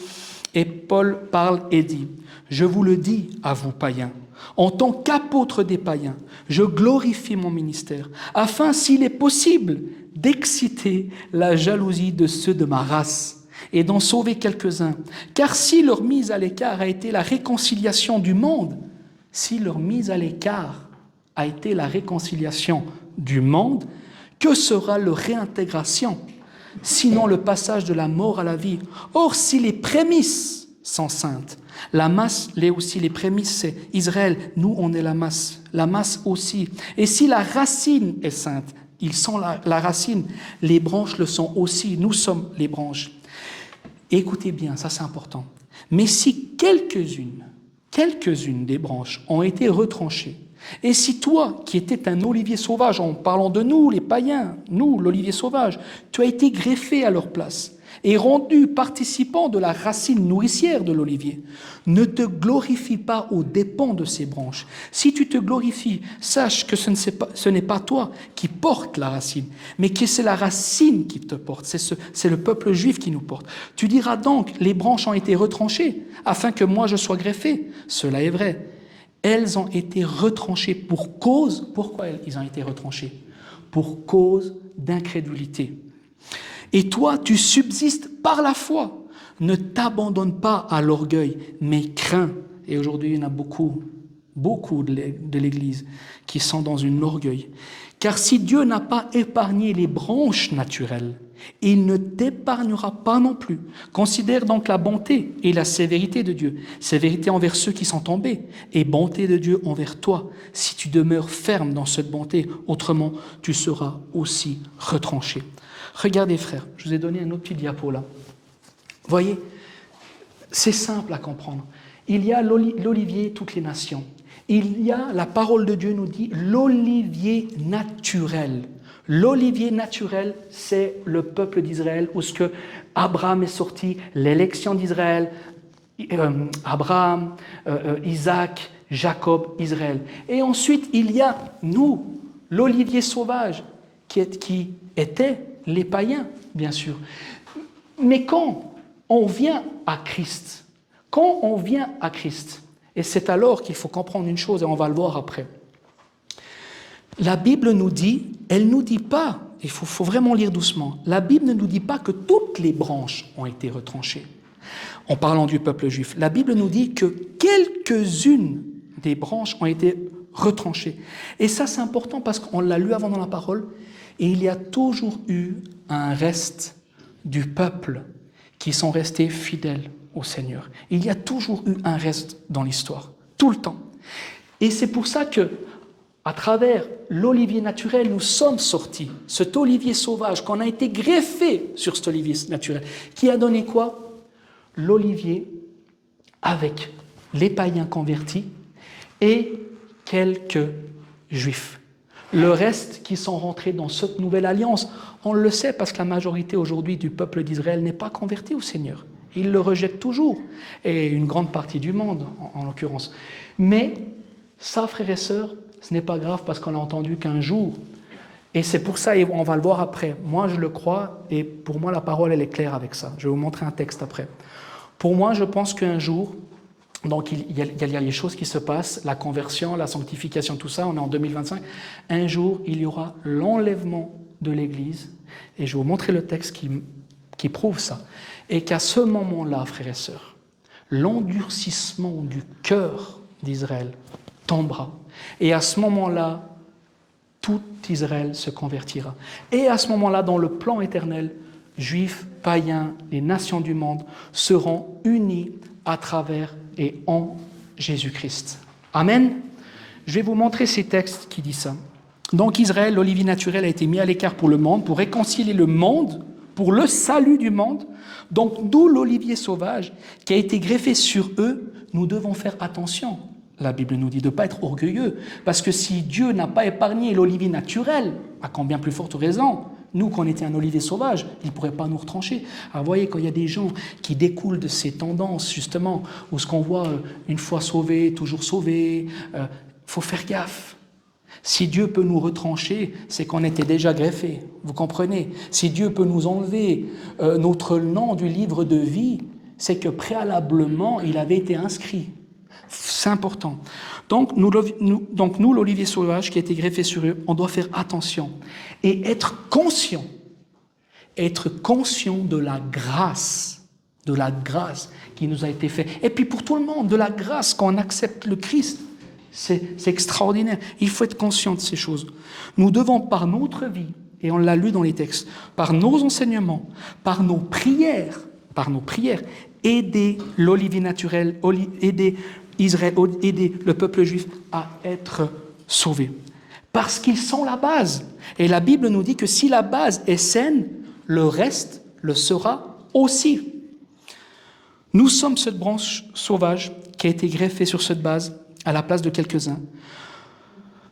Et Paul parle et dit, « Je vous le dis à vous, païens, en tant qu'apôtre des païens, je glorifie mon ministère, afin, s'il est possible, d'exciter la jalousie de ceux de ma race et d'en sauver quelques-uns. Car si leur mise à l'écart a été la réconciliation du monde, si leur mise à l'écart a été la réconciliation du monde, que sera leur réintégration, sinon le passage de la mort à la vie? Or, si les prémices sont saintes, la masse, aussi les prémices, c'est Israël, nous on est la masse aussi. Et si la racine est sainte, ils sont la racine, les branches le sont aussi, nous sommes les branches. Écoutez bien, ça c'est important. Mais si quelques-unes des branches ont été retranchées, et si toi, qui étais un olivier sauvage, en parlant de nous, les païens, nous, l'olivier sauvage, tu as été greffé à leur place et rendu participant de la racine nourricière de l'olivier, ne te glorifie pas aux dépens de ces branches. Si tu te glorifies, sache que ce n'est pas toi qui porte la racine, mais que c'est la racine qui te porte, c'est le peuple juif qui nous porte. Tu diras donc, les branches ont été retranchées, afin que moi je sois greffé. Cela est vrai. Elles ont été retranchées pour cause, pourquoi ils ont été retranchées? Pour cause d'incrédulité. Et toi, tu subsistes par la foi. Ne t'abandonne pas à l'orgueil, mais crains. Et aujourd'hui, il y en a beaucoup de l'Église qui sont dans un orgueil. Car si Dieu n'a pas épargné les branches naturelles, il ne t'épargnera pas non plus. Considère donc la bonté et la sévérité de Dieu. Sévérité envers ceux qui sont tombés et bonté de Dieu envers toi. Si tu demeures ferme dans cette bonté, autrement tu seras aussi retranché. Regardez frères, je vous ai donné un autre petit diapo là. Voyez, c'est simple à comprendre. Il y a l'olivier, toutes les nations. Il y a, la parole de Dieu nous dit, l'olivier naturel. L'olivier naturel, c'est le peuple d'Israël, où ce que Abraham est sorti, l'élection d'Israël, Abraham, Isaac, Jacob, Israël. Et ensuite, il y a nous, l'olivier sauvage, qui était les païens, bien sûr. Mais quand on vient à Christ, et c'est alors qu'il faut comprendre une chose, et on va le voir après. La Bible nous dit, elle ne nous dit pas, il faut vraiment lire doucement, la Bible ne nous dit pas que toutes les branches ont été retranchées. En parlant du peuple juif, la Bible nous dit que quelques-unes des branches ont été retranchées. Et ça, c'est important parce qu'on l'a lu avant dans la parole, et il y a toujours eu un reste du peuple qui sont restés fidèles au Seigneur. Il y a toujours eu un reste dans l'histoire, tout le temps. Et c'est pour ça que, à travers l'olivier naturel, nous sommes sortis. Cet olivier sauvage, qu'on a été greffé sur cet olivier naturel, qui a donné quoi? L'olivier avec les païens convertis et quelques juifs. Le reste qui sont rentrés dans cette nouvelle alliance, on le sait parce que la majorité aujourd'hui du peuple d'Israël n'est pas converti au Seigneur. Ils le rejettent toujours, et une grande partie du monde en l'occurrence. Mais ça, frères et sœurs, ce n'est pas grave parce qu'on a entendu qu'un jour, et c'est pour ça, et on va le voir après, moi je le crois, et pour moi la parole elle est claire avec ça. Je vais vous montrer un texte après. Pour moi, je pense qu'un jour, donc il y a les choses qui se passent, la conversion, la sanctification, tout ça, on est en 2025, un jour il y aura l'enlèvement de l'Église, et je vais vous montrer le texte qui prouve ça, et qu'à ce moment-là, frères et sœurs, l'endurcissement du cœur d'Israël tombera, et à ce moment-là, tout Israël se convertira. Et à ce moment-là, dans le plan éternel, Juifs, païens, les nations du monde seront unis à travers et en Jésus-Christ. Amen. Je vais vous montrer ces textes qui disent ça. Donc Israël, l'olivier naturel, a été mis à l'écart pour le monde, pour réconcilier le monde, pour le salut du monde. Donc d'où l'olivier sauvage qui a été greffé sur eux, nous devons faire attention. La Bible nous dit de ne pas être orgueilleux, parce que si Dieu n'a pas épargné l'olivier naturel, à combien plus forte raison, nous, qu'on était un olivier sauvage, il ne pourrait pas nous retrancher. Alors, vous voyez, quand il y a des gens qui découlent de ces tendances, justement, où ce qu'on voit, une fois sauvé, toujours sauvé, faut faire gaffe. Si Dieu peut nous retrancher, c'est qu'on était déjà greffé, vous comprenez? Si Dieu peut nous enlever notre nom du livre de vie, c'est que préalablement, il avait été inscrit. C'est important. Donc, nous, l'olivier sauvage qui a été greffé sur eux, on doit faire attention et être conscient de la grâce qui nous a été faite. Et puis pour tout le monde, de la grâce quand on accepte le Christ. C'est extraordinaire. Il faut être conscient de ces choses. Nous devons, par notre vie, et on l'a lu dans les textes, par nos enseignements, par nos prières, aider l'olivier naturel, aider Israël, aider le peuple juif à être sauvé. Parce qu'ils sont la base. Et la Bible nous dit que si la base est saine, le reste le sera aussi. Nous sommes cette branche sauvage qui a été greffée sur cette base à la place de quelques-uns.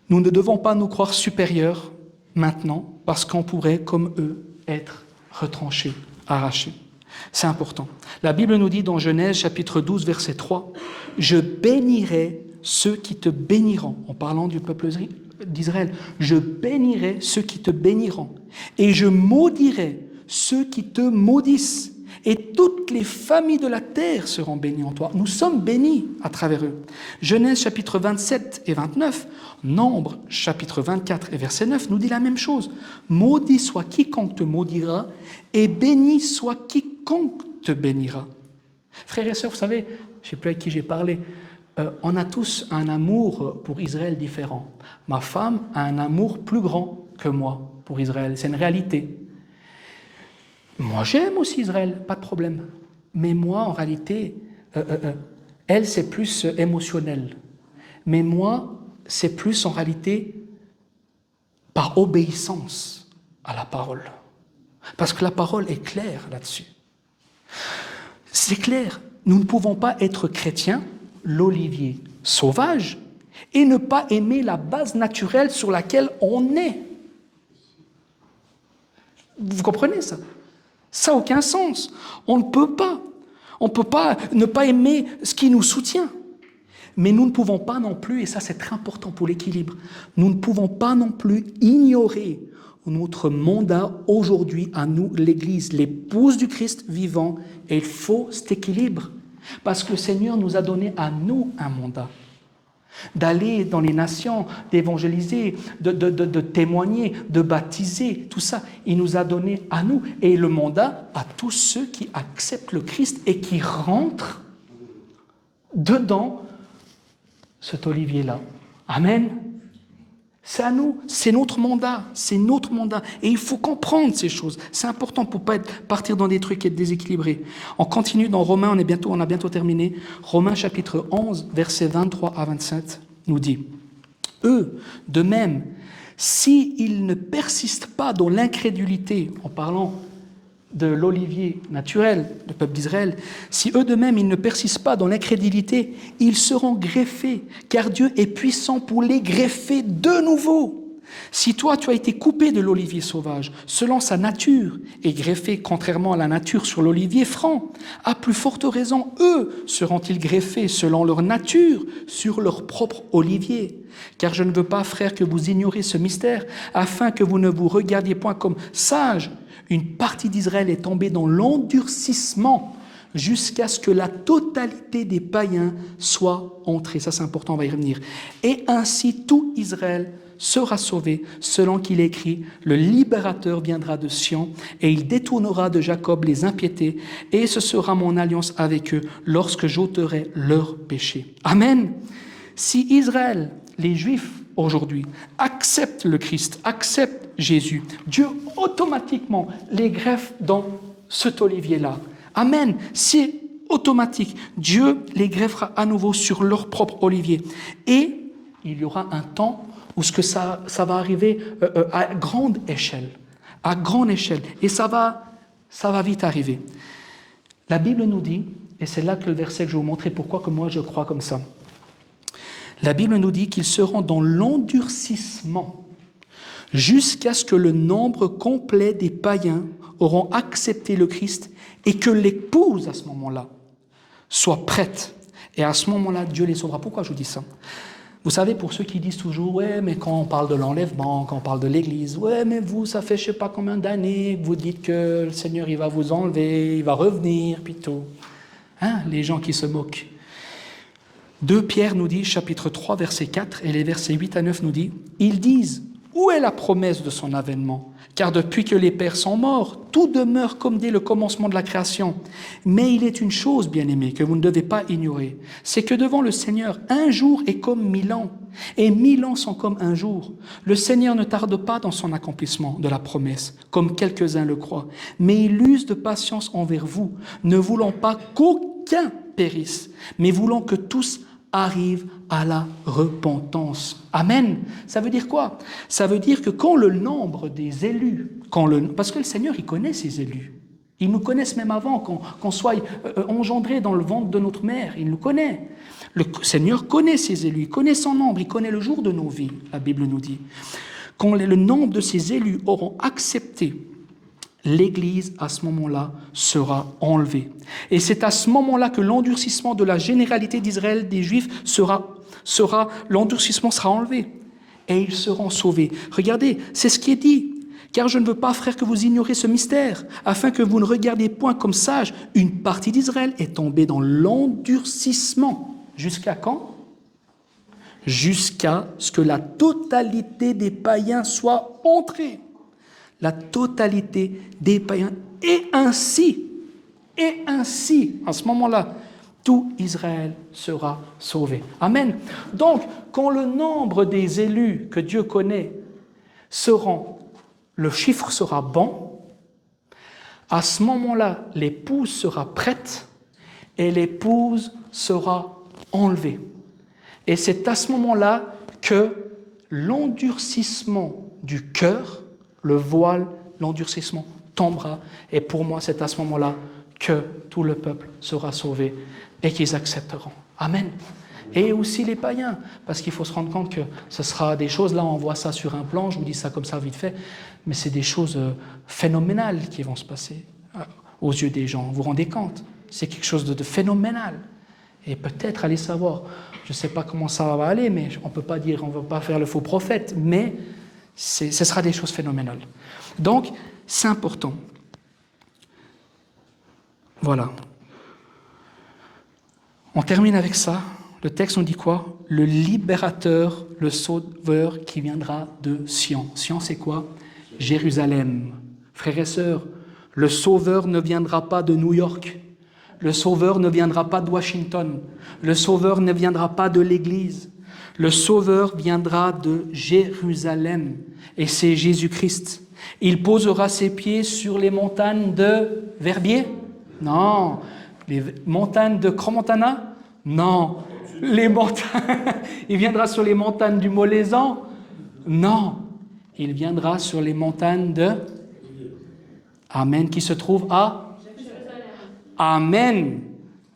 Nous ne devons pas nous croire supérieurs maintenant parce qu'on pourrait, comme eux, être retranchés, arrachés. C'est important. La Bible nous dit dans Genèse chapitre 12, verset 3, « Je bénirai ceux qui te béniront », en parlant du peuple d'Israël, « Je bénirai ceux qui te béniront, et je maudirai ceux qui te maudissent, et toutes les familles de la terre seront bénies en toi. » Nous sommes bénis à travers eux. Genèse chapitre 27 et 29, Nombre chapitre 24 et verset 9 nous dit la même chose. « Maudit soit quiconque te maudira, et béni soit quiconque te bénira. » Frères et sœurs, vous savez, je ne sais plus avec qui j'ai parlé, on a tous un amour pour Israël différent. Ma femme a un amour plus grand que moi pour Israël. C'est une réalité. Moi, j'aime aussi Israël, pas de problème. Mais moi, en réalité, elle, c'est plus émotionnel. Mais moi, c'est plus en réalité par obéissance à la parole. Parce que la parole est claire là-dessus. C'est clair, nous ne pouvons pas être chrétiens, l'olivier sauvage, et ne pas aimer la base naturelle sur laquelle on est. Vous comprenez ça? Ça n'a aucun sens. On ne peut pas. On ne peut pas ne pas aimer ce qui nous soutient. Mais nous ne pouvons pas non plus, et ça c'est très important pour l'équilibre, nous ne pouvons pas non plus ignorer notre mandat aujourd'hui à nous, l'Église, l'épouse du Christ vivant, et il faut cet équilibre. Parce que le Seigneur nous a donné à nous un mandat. D'aller dans les nations, d'évangéliser, de témoigner, de baptiser, tout ça, il nous a donné à nous. Et le mandat à tous ceux qui acceptent le Christ et qui rentrent dedans cet olivier-là. Amen. C'est à nous, c'est notre mandat, Et il faut comprendre ces choses. C'est important pour ne pas partir dans des trucs et être déséquilibré. On continue dans Romains, on a bientôt terminé. Romains chapitre 11, versets 23 à 27 nous dit « Eux, de même, s'ils ne persistent pas dans l'incrédulité, en parlant de l'olivier naturel, le peuple d'Israël, si eux de même ils ne persistent pas dans l'incrédulité, ils seront greffés, car Dieu est puissant pour les greffer de nouveau. Si toi tu as été coupé de l'olivier sauvage, selon sa nature, et greffé contrairement à la nature sur l'olivier franc, à plus forte raison, eux seront-ils greffés selon leur nature sur leur propre olivier. Car je ne veux pas, frères, que vous ignoriez ce mystère, afin que vous ne vous regardiez point comme sages. Une partie d'Israël est tombée dans l'endurcissement jusqu'à ce que la totalité des païens soit entrée. Ça, c'est important, on va y revenir. Et ainsi, tout Israël sera sauvé, selon qu'il est écrit, le libérateur viendra de Sion, et il détournera de Jacob les impiétés, et ce sera mon alliance avec eux, lorsque j'ôterai leurs péchés. Amen. Si Israël, les Juifs, aujourd'hui, acceptent le Christ, acceptent Jésus, Dieu automatiquement les greffe dans cet olivier-là. Amen. C'est automatique. Dieu les greffera à nouveau sur leur propre olivier. Et il y aura un temps où ça va arriver à grande échelle. À grande échelle. Et ça va vite arriver. La Bible nous dit, et c'est là que le verset que je vais vous montrer pourquoi que moi je crois comme ça. La Bible nous dit qu'ils seront dans l'endurcissement jusqu'à ce que le nombre complet des païens auront accepté le Christ et que l'épouse, à ce moment-là, soit prête. Et à ce moment-là, Dieu les sauvera. Pourquoi je vous dis ça? Vous savez, pour ceux qui disent toujours « Ouais, mais quand on parle de l'enlèvement, quand on parle de l'Église, ouais, mais vous, ça fait je ne sais pas combien d'années que vous dites que le Seigneur, il va vous enlever, il va revenir, puis tout. » Hein, les gens qui se moquent. 2 Pierre nous dit, chapitre 3, verset 4, et les versets 8 à 9 nous dit, « Ils disent, où est la promesse de son avènement ? Car depuis que les pères sont morts, tout demeure comme dès le commencement de la création. Mais il est une chose, bien-aimés, que vous ne devez pas ignorer, c'est que devant le Seigneur, un jour est comme 1000 ans, et 1000 ans sont comme un jour. Le Seigneur ne tarde pas dans son accomplissement de la promesse, comme quelques-uns le croient, mais il use de patience envers vous, ne voulant pas qu'aucun périsse, mais voulant que tous arrivent à la repentance. Amen. Ça veut dire quoi? Ça veut dire que quand le nombre des élus, parce que le Seigneur, il connaît ses élus. Ils nous connaissent même avant qu'on soit engendrés dans le ventre de notre mère. Il nous connaît. Le Seigneur connaît ses élus, il connaît son nombre, il connaît le jour de nos vies, la Bible nous dit. Quand le nombre de ses élus auront accepté, l'Église, à ce moment-là, sera enlevée. Et c'est à ce moment-là que l'endurcissement de la généralité d'Israël, des Juifs, l'endurcissement sera enlevé. Et ils seront sauvés. Regardez, c'est ce qui est dit. Car je ne veux pas, frères, que vous ignoriez ce mystère, afin que vous ne regardiez point comme sages. Une partie d'Israël est tombée dans l'endurcissement. Jusqu'à quand? Jusqu'à ce que la totalité des païens soit entrée. La totalité des païens. Et ainsi, à ce moment-là, tout Israël sera sauvé. Amen. Donc, quand le nombre des élus que Dieu connaît le chiffre sera bon, à ce moment-là, l'épouse sera prête et l'épouse sera enlevée. Et c'est à ce moment-là que l'endurcissement du cœur, le voile, l'endurcissement tombera. Et pour moi, c'est à ce moment-là que tout le peuple sera sauvé et qu'ils accepteront. Amen. Et aussi les païens, parce qu'il faut se rendre compte que ce sera des choses, là on voit ça sur un plan, je vous dis ça comme ça vite fait, mais c'est des choses phénoménales qui vont se passer aux yeux des gens. Vous vous rendez compte? C'est quelque chose de phénoménal. Et peut-être, allez savoir, je ne sais pas comment ça va aller, mais on ne peut pas dire, on ne va pas faire le faux prophète, mais ce sera des choses phénoménales. Donc, c'est important. Voilà. On termine avec ça. Le texte nous dit quoi? Le libérateur, le sauveur qui viendra de Sion. Sion, c'est quoi? Jérusalem. Frères et sœurs, le sauveur ne viendra pas de New York. Le sauveur ne viendra pas de Washington. Le sauveur ne viendra pas de l'Église. Le sauveur viendra de Jérusalem. Et c'est Jésus-Christ. Il posera ses pieds sur les montagnes de Verbier? Non. Les montagnes de Crans-Montana? Non. Les montagnes. Il viendra sur les montagnes du Molaisan? Non. Il viendra sur les montagnes de... Amen, qui se trouvent à... Amen.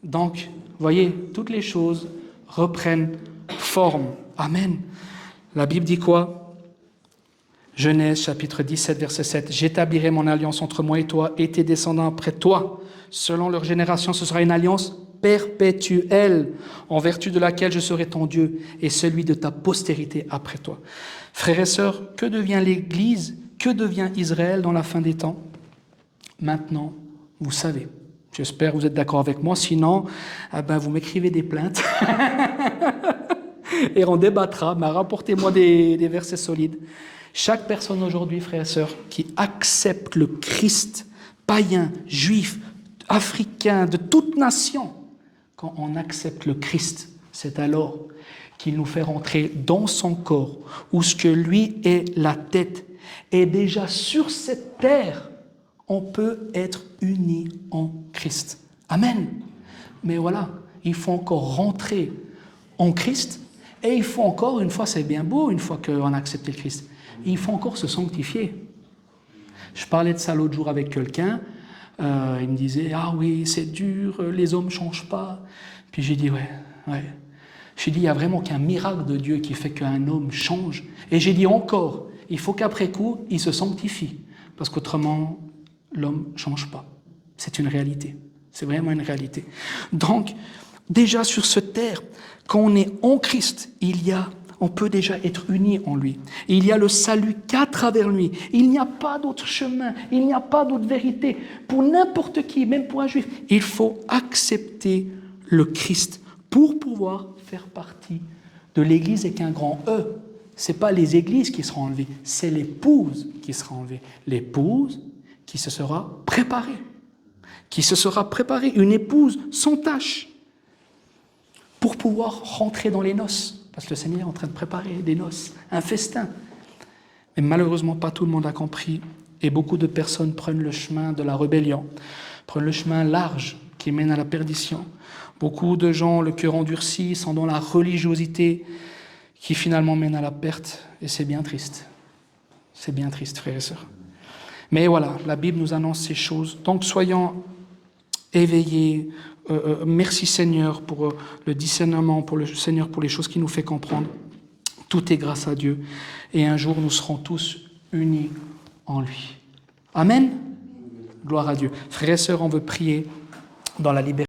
Donc, voyez, toutes les choses reprennent forme. Amen. La Bible dit quoi? Genèse chapitre 17, verset 7. « J'établirai mon alliance entre moi et toi et tes descendants après toi. Selon leur génération, ce sera une alliance perpétuelle, en vertu de laquelle je serai ton Dieu et celui de ta postérité après toi. » Frères et sœurs, que devient l'Église? Que devient Israël dans la fin des temps? Maintenant, vous savez. J'espère que vous êtes d'accord avec moi. Sinon, vous m'écrivez des plaintes et on débattra. Mais rapportez-moi des versets solides. Chaque personne aujourd'hui, frères et sœurs, qui accepte le Christ, païen, juif, africain, de toute nation, quand on accepte le Christ, c'est alors qu'il nous fait rentrer dans son corps, où ce que lui est la tête. Et déjà sur cette terre, on peut être unis en Christ. Amen. Mais voilà, il faut encore rentrer en Christ, et il faut encore, une fois c'est bien beau, une fois qu'on a accepté le Christ, il faut encore se sanctifier. Je parlais de ça l'autre jour avec quelqu'un, il me disait « Ah oui, c'est dur, les hommes ne changent pas. » Puis j'ai dit « Ouais. » J'ai dit « Il n'y a vraiment qu'un miracle de Dieu qui fait qu'un homme change. » Et j'ai dit encore, il faut qu'après coup, il se sanctifie, parce qu'autrement, l'homme ne change pas. C'est une réalité. C'est vraiment une réalité. Donc, déjà sur cette terre, quand on est en Christ, il y a on peut déjà être unis en lui. Et il y a le salut qu'à travers lui. Il n'y a pas d'autre chemin, il n'y a pas d'autre vérité. Pour n'importe qui, même pour un juif, il faut accepter le Christ pour pouvoir faire partie de l'Église avec un grand E. Ce n'est pas les églises qui seront enlevées, c'est l'épouse qui sera enlevée. L'épouse qui se sera préparée. Une épouse sans tache, pour pouvoir rentrer dans les noces. Parce que le Seigneur est en train de préparer des noces, un festin. Mais malheureusement, pas tout le monde a compris. Et beaucoup de personnes prennent le chemin de la rébellion, prennent le chemin large qui mène à la perdition. Beaucoup de gens, le cœur endurci, sont dans la religiosité qui finalement mène à la perte. Et c'est bien triste. C'est bien triste, frères et sœurs. Mais voilà, la Bible nous annonce ces choses. Donc soyons éveillés. Merci Seigneur pour le discernement, pour le Seigneur pour les choses qu'il nous fait comprendre. Tout est grâce à Dieu. Et un jour, nous serons tous unis en lui. Amen. Gloire à Dieu. Frères et sœurs, on veut prier dans la liberté.